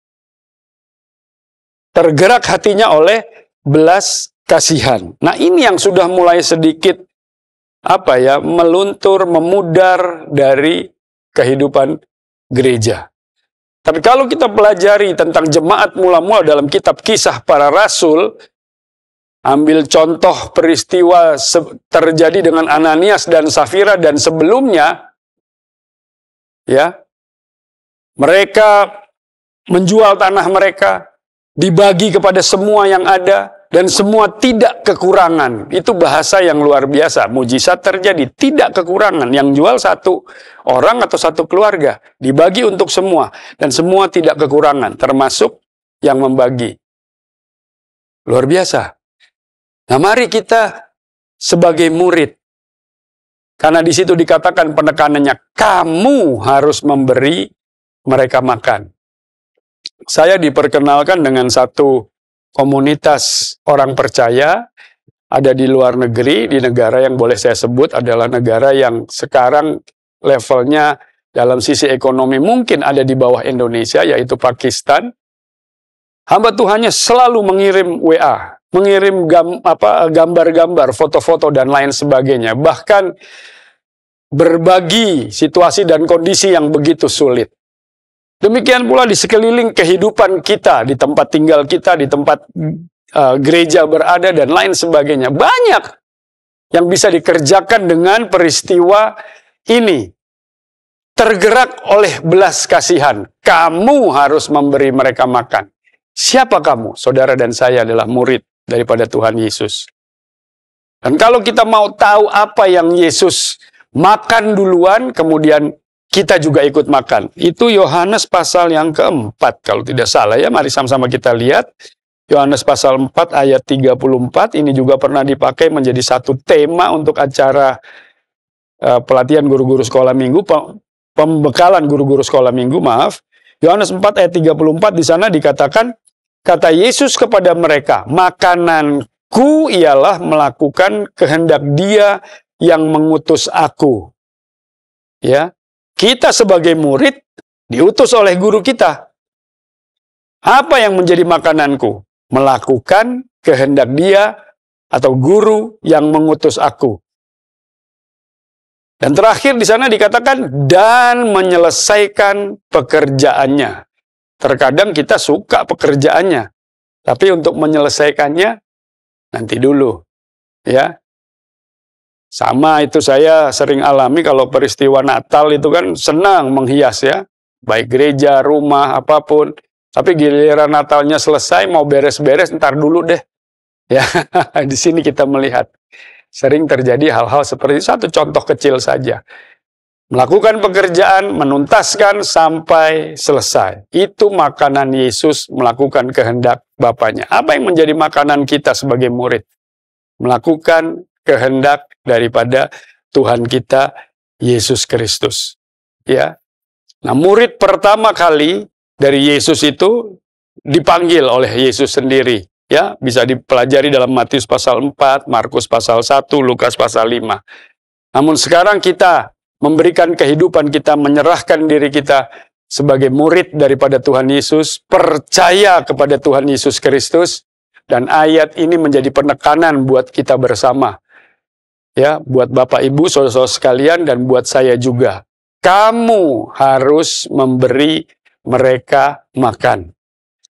Tergerak hatinya oleh belas kasihan. Nah, ini yang sudah mulai sedikit meluntur, memudar dari kehidupan gereja. Tapi kalau kita pelajari tentang jemaat mula-mula dalam kitab Kisah Para Rasul, ambil contoh peristiwa terjadi dengan Ananias dan Safira dan sebelumnya, ya, mereka menjual tanah mereka, dibagi kepada semua yang ada, dan semua tidak kekurangan. Itu bahasa yang luar biasa. Mujizat terjadi, tidak kekurangan. Yang jual satu orang atau satu keluarga, dibagi untuk semua, dan semua tidak kekurangan, termasuk yang membagi. Luar biasa. Nah, mari kita sebagai murid, karena di situ dikatakan penekanannya, kamu harus memberi mereka makan. Saya diperkenalkan dengan satu komunitas orang percaya, ada di luar negeri, di negara yang boleh saya sebut adalah negara yang sekarang levelnya dalam sisi ekonomi mungkin ada di bawah Indonesia, yaitu Pakistan. Hamba Tuhannya selalu mengirim WA, mengirim gambar-gambar, foto-foto dan lain sebagainya. Bahkan berbagi situasi dan kondisi yang begitu sulit. Demikian pula di sekeliling kehidupan kita, di tempat tinggal kita, di tempat gereja berada dan lain sebagainya. Banyak yang bisa dikerjakan dengan peristiwa ini. Tergerak oleh belas kasihan. Kamu harus memberi mereka makan. Siapa kamu? Saudara dan saya adalah murid daripada Tuhan Yesus. Dan kalau kita mau tahu apa yang Yesus makan duluan, kemudian kita juga ikut makan. Itu Yohanes pasal yang ke-4, kalau tidak salah ya. Mari sama-sama kita lihat. Yohanes pasal 4 ayat 34, ini juga pernah dipakai menjadi satu tema untuk acara pelatihan guru-guru sekolah minggu, pembekalan guru-guru sekolah minggu, maaf. Yohanes 4 ayat 34 di sana dikatakan, kata Yesus kepada mereka, makananku ialah melakukan kehendak Dia yang mengutus aku. Ya, kita sebagai murid diutus oleh guru kita. Apa yang menjadi makananku? Melakukan kehendak Dia atau guru yang mengutus aku. Dan terakhir di sana dikatakan dan menyelesaikan pekerjaannya. Terkadang kita suka pekerjaannya, tapi untuk menyelesaikannya nanti dulu, ya. Sama itu saya sering alami kalau peristiwa Natal itu kan senang menghias ya. baik gereja, rumah, apapun. Tapi giliran Natalnya selesai, mau beres-beres, ntar dulu deh. Ya, di sini kita melihat sering terjadi hal-hal seperti itu. Satu contoh kecil saja. Melakukan pekerjaan, menuntaskan sampai selesai. Itu makanan Yesus melakukan kehendak Bapaknya. Apa yang menjadi makanan kita sebagai murid? Melakukan kehendak daripada Tuhan kita, Yesus Kristus. Ya. Nah, murid pertama kali dari Yesus itu dipanggil oleh Yesus sendiri. Ya, bisa dipelajari dalam Matius pasal 4, Markus pasal 1, Lukas pasal 5. Namun sekarang kita memberikan kehidupan kita, menyerahkan diri kita sebagai murid daripada Tuhan Yesus, percaya kepada Tuhan Yesus Kristus, dan ayat ini menjadi penekanan buat kita bersama. Ya, buat Bapak Ibu, saudara-saudara sekalian, dan buat saya juga. Kamu harus memberi mereka makan.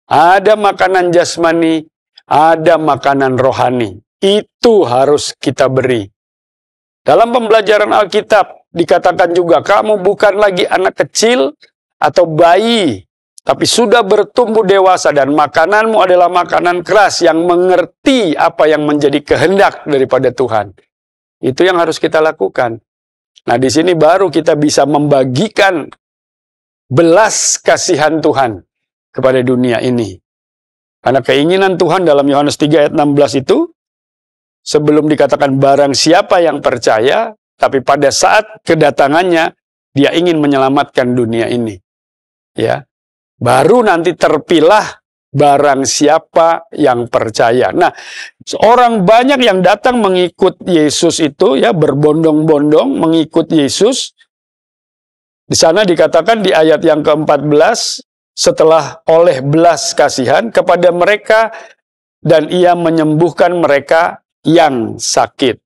Ada makanan jasmani, ada makanan rohani. Itu harus kita beri. Dalam pembelajaran Alkitab dikatakan juga, kamu bukan lagi anak kecil atau bayi, tapi sudah bertumbuh dewasa dan makananmu adalah makanan keras yang mengerti apa yang menjadi kehendak daripada Tuhan. Itu yang harus kita lakukan. Nah, di sini baru kita bisa membagikan belas kasihan Tuhan kepada dunia ini. Karena keinginan Tuhan dalam Yohanes 3 ayat 16 itu, sebelum dikatakan barang siapa yang percaya, tapi pada saat kedatangannya, dia ingin menyelamatkan dunia ini. Ya, baru nanti terpilah barang siapa yang percaya. Nah, orang banyak yang datang mengikut Yesus itu, ya, berbondong-bondong mengikut Yesus. Di sana dikatakan di ayat yang ke-14, setelah oleh belas kasihan kepada mereka, dan ia menyembuhkan mereka yang sakit.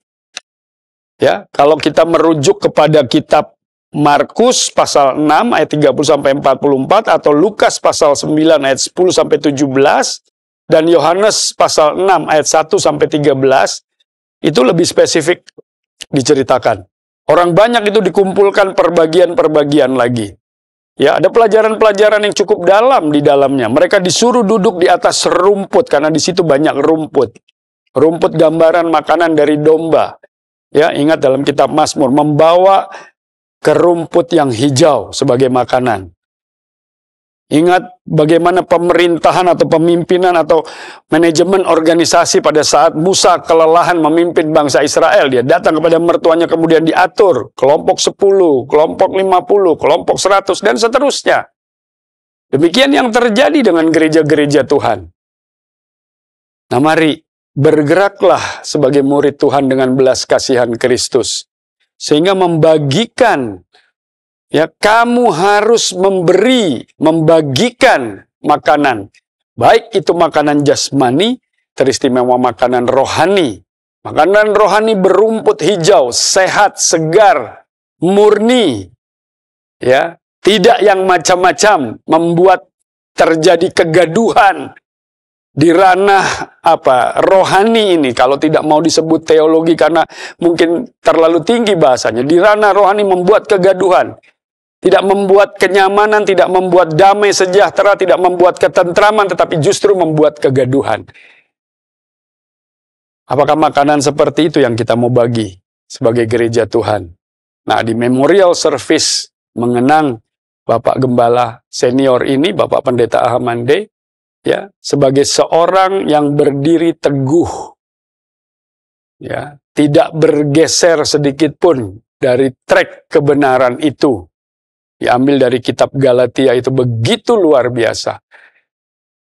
Ya, kalau kita merujuk kepada kitab Markus pasal 6 ayat 30-44 atau Lukas pasal 9 ayat 10-17 dan Yohanes pasal 6 ayat 1-13 itu lebih spesifik diceritakan. Orang banyak itu dikumpulkan perbagian-perbagian lagi. Ya, ada pelajaran-pelajaran yang cukup dalam di dalamnya. Mereka disuruh duduk di atas rumput karena di situ banyak rumput. Rumput gambaran makanan dari domba. Ya, ingat dalam kitab Mazmur, membawa ke rumput yang hijau sebagai makanan. Ingat bagaimana pemerintahan atau pemimpinan atau manajemen organisasi pada saat Musa kelelahan memimpin bangsa Israel. Dia datang kepada mertuanya kemudian diatur. Kelompok 10, kelompok 50, kelompok 100, dan seterusnya. Demikian yang terjadi dengan gereja-gereja Tuhan. Nah, mari bergeraklah sebagai murid Tuhan dengan belas kasihan Kristus. Sehingga membagikan, ya, kamu harus membagikan makanan. Baik itu makanan jasmani, teristimewa makanan rohani. Makanan rohani berumput hijau, sehat, segar, murni. Ya, tidak yang macam-macam, membuat terjadi kegaduhan di ranah rohani ini, kalau tidak mau disebut teologi karena mungkin terlalu tinggi bahasanya. Di ranah rohani membuat kegaduhan, tidak membuat kenyamanan, tidak membuat damai sejahtera, tidak membuat ketentraman, tetapi justru membuat kegaduhan. Apakah makanan seperti itu yang kita mau bagi sebagai gereja Tuhan? Nah, di memorial service mengenang Bapak Gembala senior ini, Bapak Pendeta Ahamande, ya, sebagai seorang yang berdiri teguh, ya, tidak bergeser sedikit pun dari trek kebenaran itu, diambil dari kitab Galatia, itu begitu luar biasa.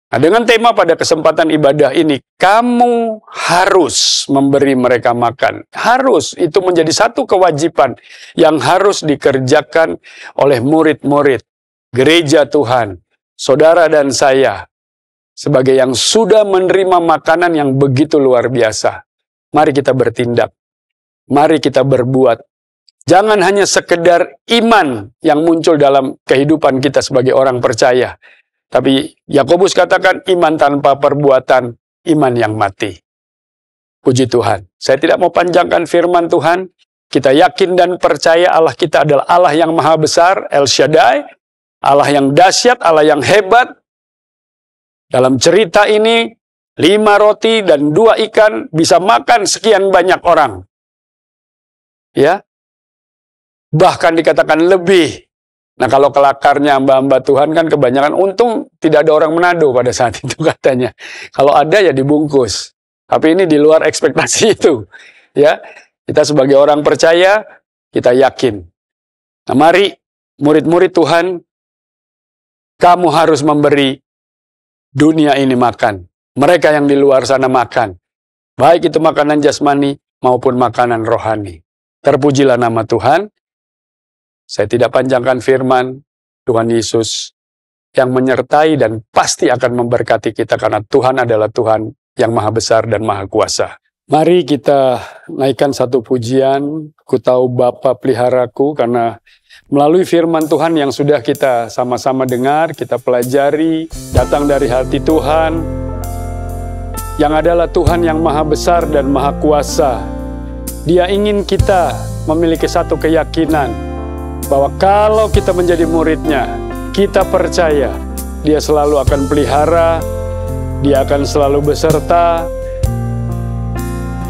Nah, dengan tema pada kesempatan ibadah ini, kamu harus memberi mereka makan. Harus, itu menjadi satu kewajiban yang harus dikerjakan oleh murid-murid gereja Tuhan, saudara dan saya, sebagai yang sudah menerima makanan yang begitu luar biasa. Mari kita bertindak. Mari kita berbuat. Jangan hanya sekedar iman yang muncul dalam kehidupan kita sebagai orang percaya. Tapi Yakobus katakan iman tanpa perbuatan, iman yang mati. Puji Tuhan. Saya tidak mau panjangkan firman Tuhan. Kita yakin dan percaya Allah kita adalah Allah yang maha besar, El Shaddai. Allah yang dahsyat, Allah yang hebat. Dalam cerita ini, 5 roti dan 2 ikan bisa makan sekian banyak orang. Ya, bahkan dikatakan lebih. Nah, kalau kelakarnya hamba-hamba Tuhan kan kebanyakan, untung tidak ada orang Manado pada saat itu katanya. Kalau ada ya dibungkus. Tapi ini di luar ekspektasi itu. Ya, kita sebagai orang percaya, kita yakin. Nah, mari murid-murid Tuhan, kamu harus memberi dunia ini makan. Mereka yang di luar sana makan. Baik itu makanan jasmani maupun makanan rohani. Terpujilah nama Tuhan. Saya tidak panjangkan firman, Tuhan Yesus yang menyertai dan pasti akan memberkati kita karena Tuhan adalah Tuhan yang maha besar dan maha kuasa. Mari kita naikkan satu pujian, Ku tahu Bapa peliharaku, karena melalui firman Tuhan yang sudah kita sama-sama dengar, kita pelajari, datang dari hati Tuhan, yang adalah Tuhan yang maha besar dan maha kuasa. Dia ingin kita memiliki satu keyakinan, bahwa kalau kita menjadi muridnya, kita percaya Dia selalu akan pelihara, Dia akan selalu beserta.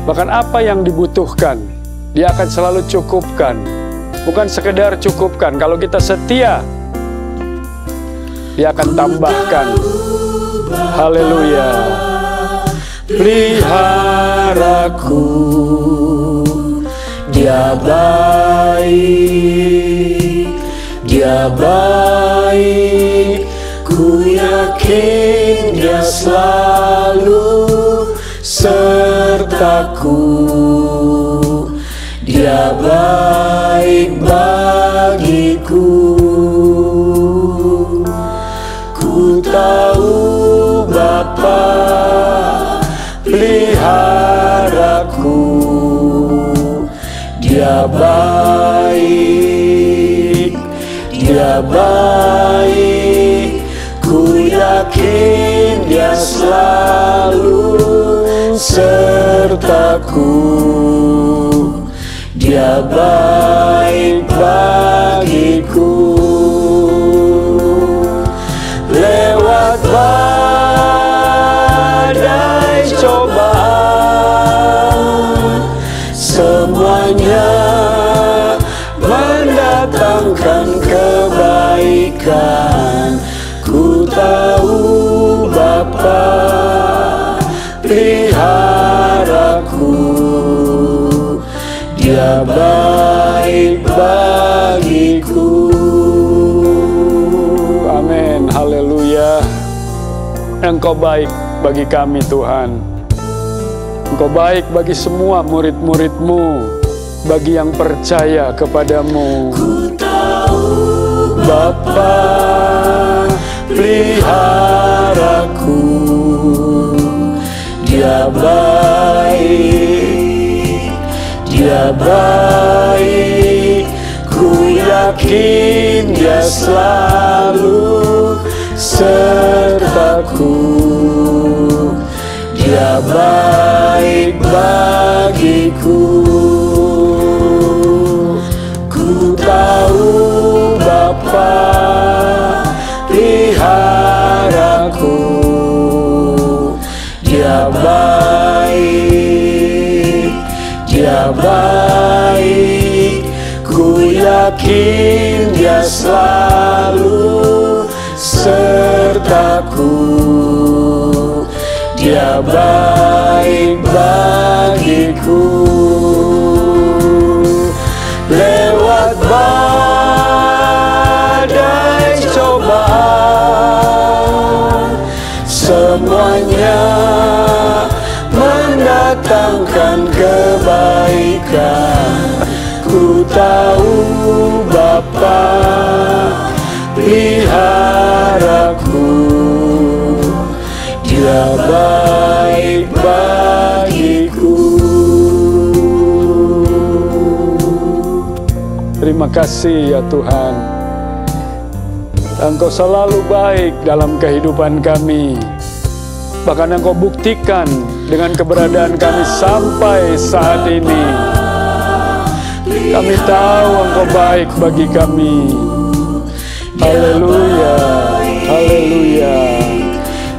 Bahkan apa yang dibutuhkan, Dia akan selalu cukupkan. Bukan sekedar cukupkan, kalau kita setia, Dia akan tambahkan. Haleluya. Peliharaku, Dia baik, Dia baik, ku yakin Dia selalu sertaku. Dia baik bagiku. Ku tahu Bapa peliharaku, Dia baik, Dia baik, ku yakin Dia selalu sertaku. Dia baik bagiku. Lewat badai cobaan, semuanya mendatangkan kebaikan. Ku tahu Bapa peliharaku, Dia baik bagiku. Amin, haleluya. Engkau baik bagi kami Tuhan. Engkau baik bagi semua murid-murid-Mu, bagi yang percaya kepadamu. Ku tahu Bapa peliharaku, Dia baik, Dia baik, ku yakin Dia selalu sertaku. Dia baik bagiku. Ku tahu Bapa peliharaku, Dia baik, Dia baik, ku yakin Dia selalu sertaku. Dia baik bagiku. Lewat badai cobaan, semuanya mendatangkan kebaikan. Ku tahu Bapa peliharaku, Dia baik bagiku. Terima kasih ya Tuhan, Engkau selalu baik dalam kehidupan kami. Bahkan Engkau buktikan dengan keberadaan kami sampai saat ini. Kami tahu Engkau baik bagi kami. Haleluya, haleluya.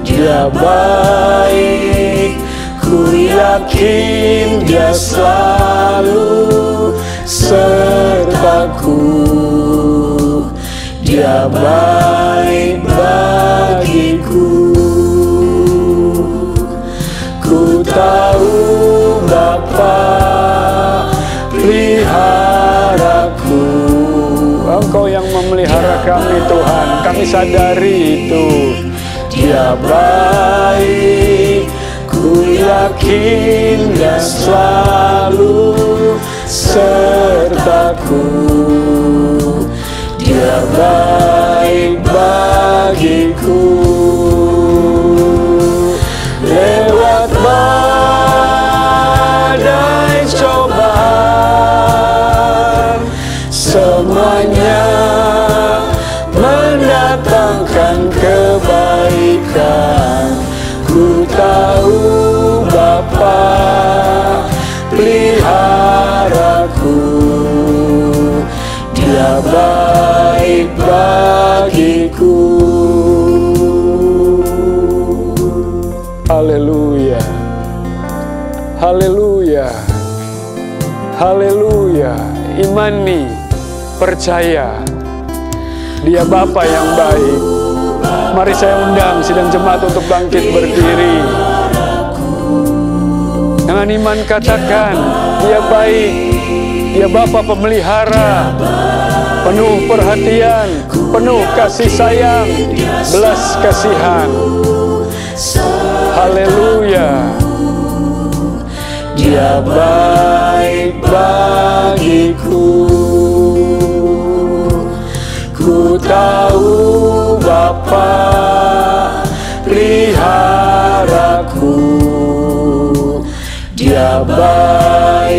Dia baik, ku yakin Dia selalu sertaku. Dia baik bagiku. Ku tahu Bapa peliharaku. Engkau yang memelihara kami Tuhan, kami sadari itu. Dia baik, ku yakin Dia selalu sertaku. Dia baik bagiku. Lewat badai cobaan, semuanya mendatangkan kebaikan. Ku tahu Bapa peliharaku. Dia baik bagiku. Haleluya, haleluya, haleluya. Imani, percaya Dia Bapa yang baik. Mari saya undang sidang jemaat untuk bangkit berdiri. Dengan iman katakan, Dia baik, Dia Bapa pemelihara, penuh perhatian, penuh kasih sayang, belas kasihan. Haleluya. Dia baik bagiku. Ku tahu Bapa peliharaku. Dia baik,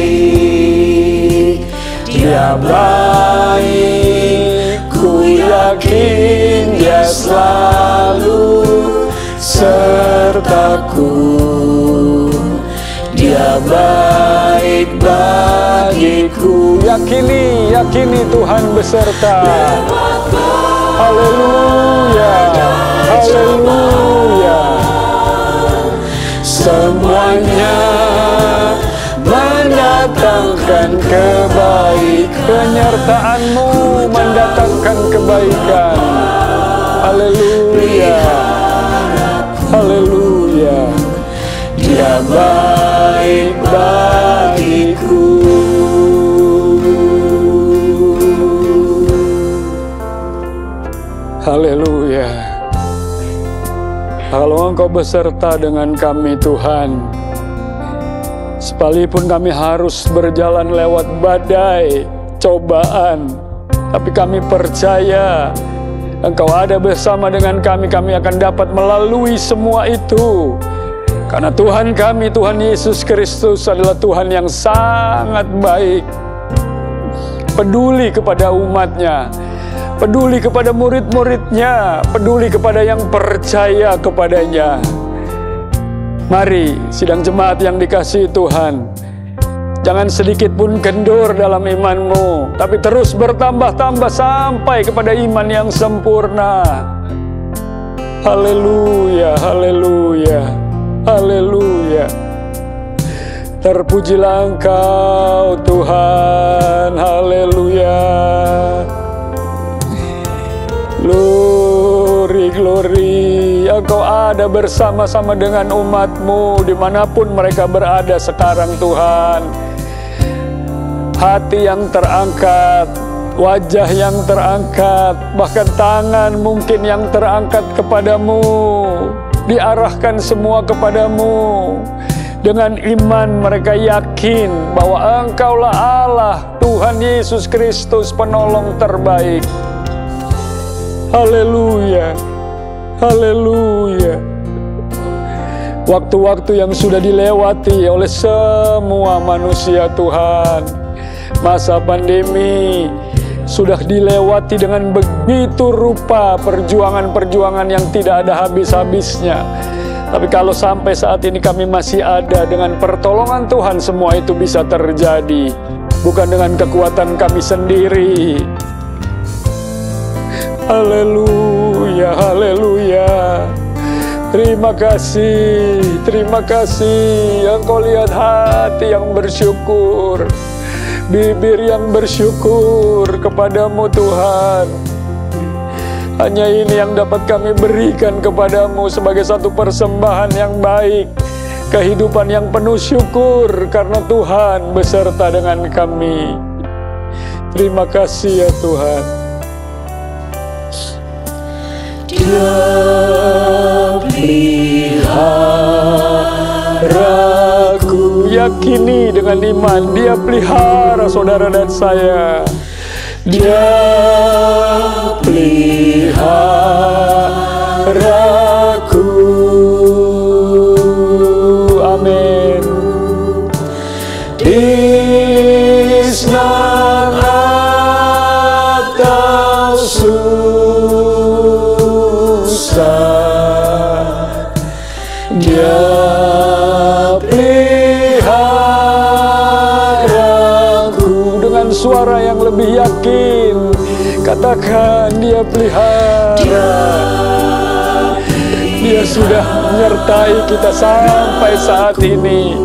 Dia baik. Ku yakin Dia selalu sertaku. Dia baik bagiku. Yakini, yakini Tuhan beserta. Haleluya, haleluya. Semuanya mendatangkan kebaikan. Penyertaan-Mu mendatangkan kebaikan. Haleluya, haleluya. Dia baik bagiku. Haleluya. Kalau Engkau beserta dengan kami Tuhan, sekalipun kami harus berjalan lewat badai, cobaan, tapi kami percaya Engkau ada bersama dengan kami, kami akan dapat melalui semua itu. Karena Tuhan kami, Tuhan Yesus Kristus adalah Tuhan yang sangat baik. Peduli kepada umatnya, peduli kepada murid-muridnya, peduli kepada yang percaya kepadanya. Mari, sidang jemaat yang dikasihi Tuhan, jangan sedikit pun kendur dalam imanmu, tapi terus bertambah-tambah sampai kepada iman yang sempurna. Haleluya, haleluya, haleluya. Terpujilah Engkau Tuhan, haleluya. Glory, glory. Engkau ada bersama-sama dengan umat-Mu dimanapun mereka berada sekarang Tuhan. Hati yang terangkat, wajah yang terangkat, bahkan tangan mungkin yang terangkat kepadamu, diarahkan semua kepadamu. Dengan iman mereka yakin bahwa Engkaulah Allah, Tuhan Yesus Kristus, penolong terbaik. Haleluya, haleluya. Waktu-waktu yang sudah dilewati oleh semua manusia Tuhan, masa pandemi sudah dilewati dengan begitu rupa, perjuangan-perjuangan yang tidak ada habis-habisnya. Tapi kalau sampai saat ini kami masih ada, dengan pertolongan Tuhan semua itu bisa terjadi, bukan dengan kekuatan kami sendiri. Haleluya, haleluya. Terima kasih Engkau lihat hati yang bersyukur, bibir yang bersyukur kepadamu Tuhan. Hanya ini yang dapat kami berikan kepadamu sebagai satu persembahan yang baik, kehidupan yang penuh syukur karena Tuhan beserta dengan kami. Terima kasih ya Tuhan. Dia peliharaku, yakini dengan iman, Dia pelihara saudara dan saya. Dia peliharaku. Amin. Di senang atau susah, Dia peliharaku. Dengan suara yang lebih yakin, katakan Dia pelihara. Dia sudah menyertai kita sampai saat ini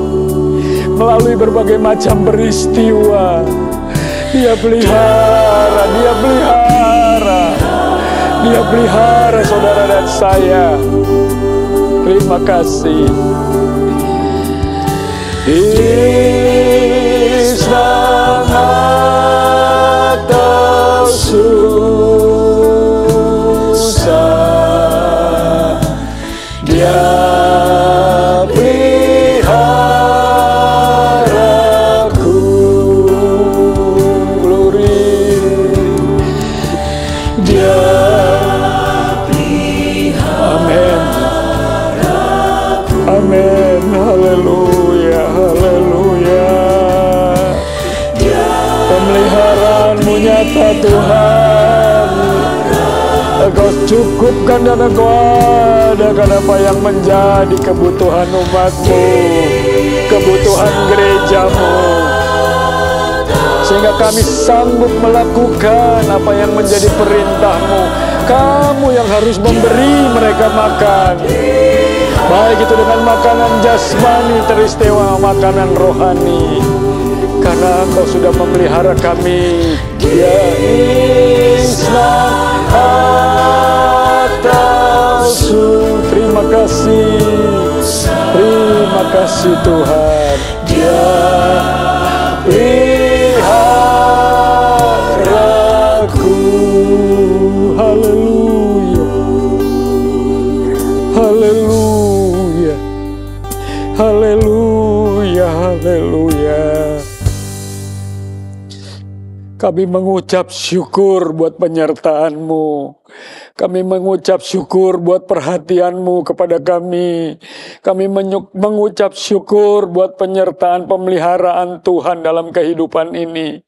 melalui berbagai macam peristiwa. Dia pelihara, Dia pelihara, Dia pelihara saudara dan saya. Terima kasih. Senang atau susah, Dia peliharaku. Glory. Dia peliharaku. Amin. Haleluya, haleluya. Pemeliharaan-Mu nyata Tuhan. Engkau cukupkan dan Engkau adakan apa yang menjadi kebutuhan umat-Mu, kebutuhan gereja-Mu, sehingga kami sanggup melakukan apa yang menjadi perintah-Mu. Kamu yang harus memberi mereka makan, baik itu dengan makanan jasmani, teristiwa makanan rohani, karena Engkau sudah memelihara kami. Dia Islam atau terima kasih Tuhan. Dia peliharaku. Haleluya, haleluya, haleluya, haleluya. Kami mengucap syukur buat penyertaan-Mu. Kami mengucap syukur buat perhatian-Mu kepada kami. Kami mengucap syukur buat penyertaan pemeliharaan Tuhan dalam kehidupan ini.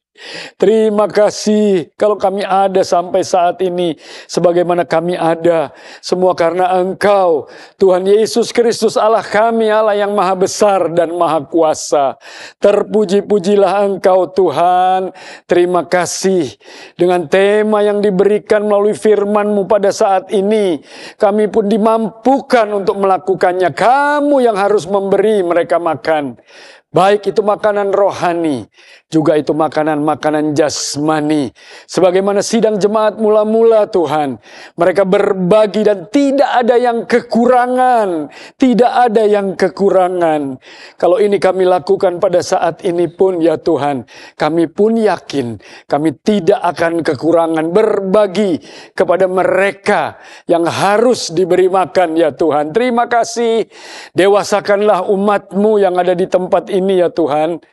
Terima kasih kalau kami ada sampai saat ini, sebagaimana kami ada, semua karena Engkau, Tuhan Yesus Kristus Allah kami, Allah yang maha besar dan maha kuasa. Terpuji-pujilah Engkau Tuhan. Terima kasih dengan tema yang diberikan melalui firman-Mu pada saat ini, kami pun dimampukan untuk melakukannya. Kamu yang harus memberi mereka makan, baik itu makanan rohani, juga itu makanan-makanan jasmani. Sebagaimana sidang jemaat mula-mula Tuhan, mereka berbagi dan tidak ada yang kekurangan. Tidak ada yang kekurangan. Kalau ini kami lakukan pada saat ini pun ya Tuhan, kami pun yakin kami tidak akan kekurangan berbagi kepada mereka yang harus diberi makan ya Tuhan. Terima kasih. Dewasakanlah umat-Mu yang ada di tempat ini ya Tuhan.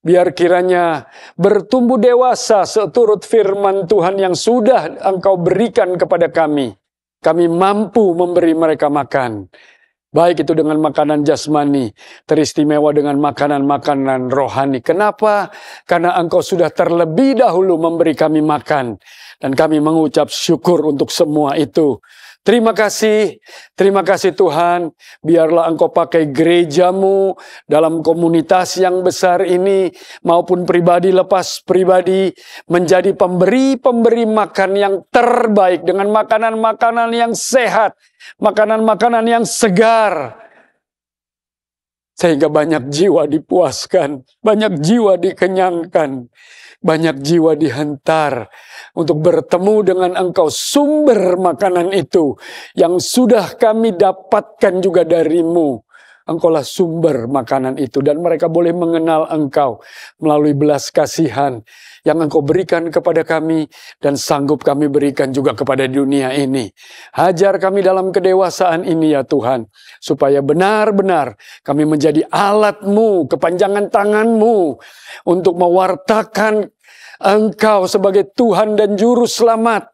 Biar kiranya bertumbuh dewasa seturut firman Tuhan yang sudah Engkau berikan kepada kami. Kami mampu memberi mereka makan. Baik itu dengan makanan jasmani, teristimewa dengan makanan-makanan rohani. Kenapa? Karena Engkau sudah terlebih dahulu memberi kami makan. Dan kami mengucap syukur untuk semua itu. Terima kasih Tuhan, biarlah Engkau pakai gerejamu dalam komunitas yang besar ini, maupun pribadi lepas pribadi, menjadi pemberi makan yang terbaik, dengan makanan-makanan yang sehat, makanan-makanan yang segar, sehingga banyak jiwa dipuaskan, banyak jiwa dikenyangkan, banyak jiwa dihantar untuk bertemu dengan Engkau, sumber makanan itu yang sudah kami dapatkan juga darimu. Engkaulah sumber makanan itu, dan mereka boleh mengenal Engkau melalui belas kasihan yang Engkau berikan kepada kami dan sanggup kami berikan juga kepada dunia ini. Ajar kami dalam kedewasaan ini ya Tuhan, supaya benar-benar kami menjadi alat-Mu, kepanjangan tangan-Mu untuk mewartakan Engkau sebagai Tuhan dan Juru Selamat,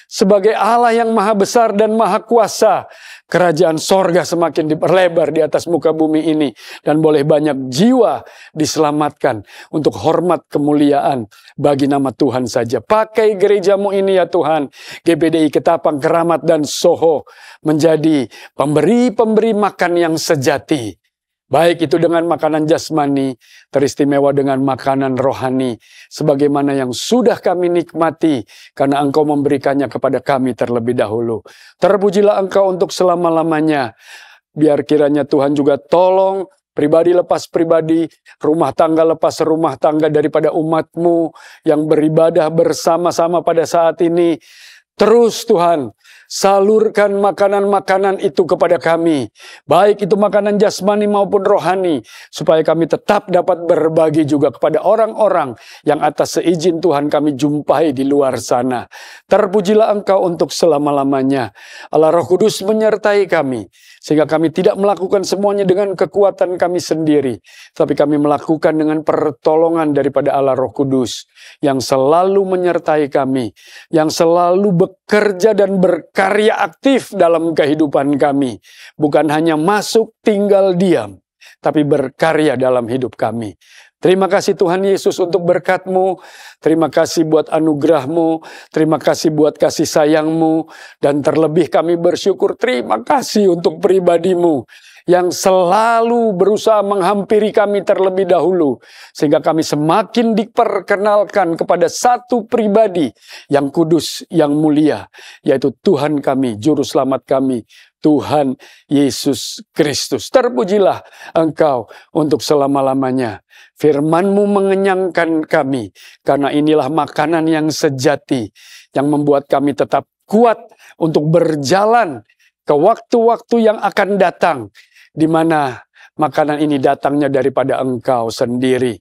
sebagai Allah yang maha besar dan maha kuasa. Kerajaan sorga semakin diperlebar di atas muka bumi ini, dan boleh banyak jiwa diselamatkan untuk hormat kemuliaan bagi nama Tuhan saja. Pakai gerejamu ini ya Tuhan, GBDI Ketapang, Keramat, dan Soho, menjadi pemberi makan yang sejati. Baik itu dengan makanan jasmani, teristimewa dengan makanan rohani, sebagaimana yang sudah kami nikmati, karena Engkau memberikannya kepada kami terlebih dahulu. Terpujilah Engkau untuk selama-lamanya. Biar kiranya Tuhan juga tolong pribadi lepas pribadi, rumah tangga lepas rumah tangga daripada umat-Mu yang beribadah bersama-sama pada saat ini. Terus Tuhan, salurkan makanan-makanan itu kepada kami, baik itu makanan jasmani maupun rohani, supaya kami tetap dapat berbagi juga kepada orang-orang yang atas seizin Tuhan kami jumpai di luar sana. Terpujilah Engkau untuk selama-lamanya. Allah Roh Kudus menyertai kami, sehingga kami tidak melakukan semuanya dengan kekuatan kami sendiri, tapi kami melakukan dengan pertolongan daripada Allah Roh Kudus yang selalu menyertai kami, yang selalu bekerja dan berkarya aktif dalam kehidupan kami. Bukan hanya masuk, tinggal, diam, tapi berkarya dalam hidup kami. Terima kasih Tuhan Yesus untuk berkat-Mu. Terima kasih buat anugerah-Mu. Terima kasih buat kasih sayang-Mu. Dan terlebih kami bersyukur, terima kasih untuk pribadi-Mu yang selalu berusaha menghampiri kami terlebih dahulu, sehingga kami semakin diperkenalkan kepada satu pribadi yang kudus, yang mulia, yaitu Tuhan kami, Juru Selamat kami, Tuhan Yesus Kristus. Terpujilah Engkau untuk selama-lamanya. Firman-Mu mengenyangkan kami, karena inilah makanan yang sejati, yang membuat kami tetap kuat untuk berjalan ke waktu-waktu yang akan datang, di mana makanan ini datangnya daripada Engkau sendiri.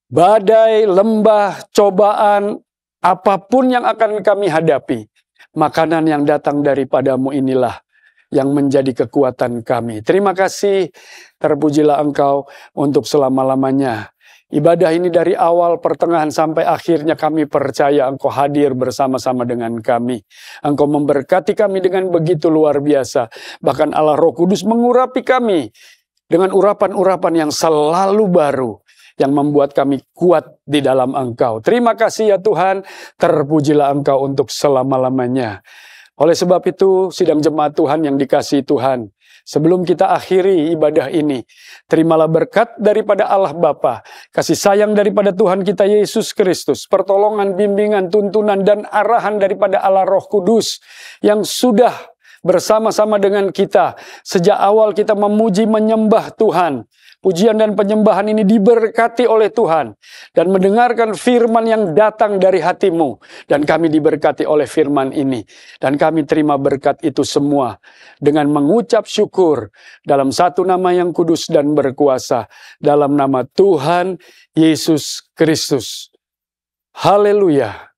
Badai, lembah, cobaan, apapun yang akan kami hadapi, makanan yang datang daripada-Mu inilah yang menjadi kekuatan kami. Terima kasih, terpujilah Engkau untuk selama-lamanya. Ibadah ini dari awal, pertengahan, sampai akhirnya kami percaya Engkau hadir bersama-sama dengan kami. Engkau memberkati kami dengan begitu luar biasa. Bahkan Allah Roh Kudus mengurapi kami dengan urapan-urapan yang selalu baru, yang membuat kami kuat di dalam Engkau. Terima kasih ya Tuhan, terpujilah Engkau untuk selama-lamanya. Oleh sebab itu, sidang jemaat Tuhan yang dikasihi Tuhan, sebelum kita akhiri ibadah ini, terimalah berkat daripada Allah Bapa, kasih sayang daripada Tuhan kita Yesus Kristus, pertolongan, bimbingan, tuntunan, dan arahan daripada Allah Roh Kudus yang sudah bersama-sama dengan kita sejak awal kita memuji menyembah Tuhan. Pujian dan penyembahan ini diberkati oleh Tuhan dan mendengarkan firman yang datang dari hati-Mu, dan kami diberkati oleh firman ini, dan kami terima berkat itu semua dengan mengucap syukur dalam satu nama yang kudus dan berkuasa, dalam nama Tuhan Yesus Kristus. Haleluya.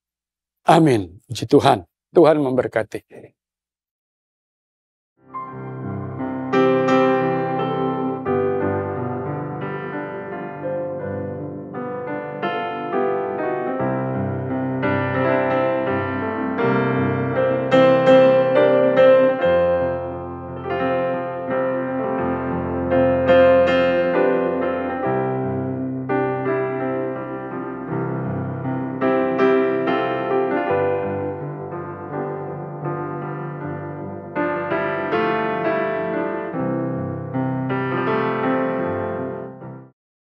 Amin. Puji Tuhan. Tuhan memberkati.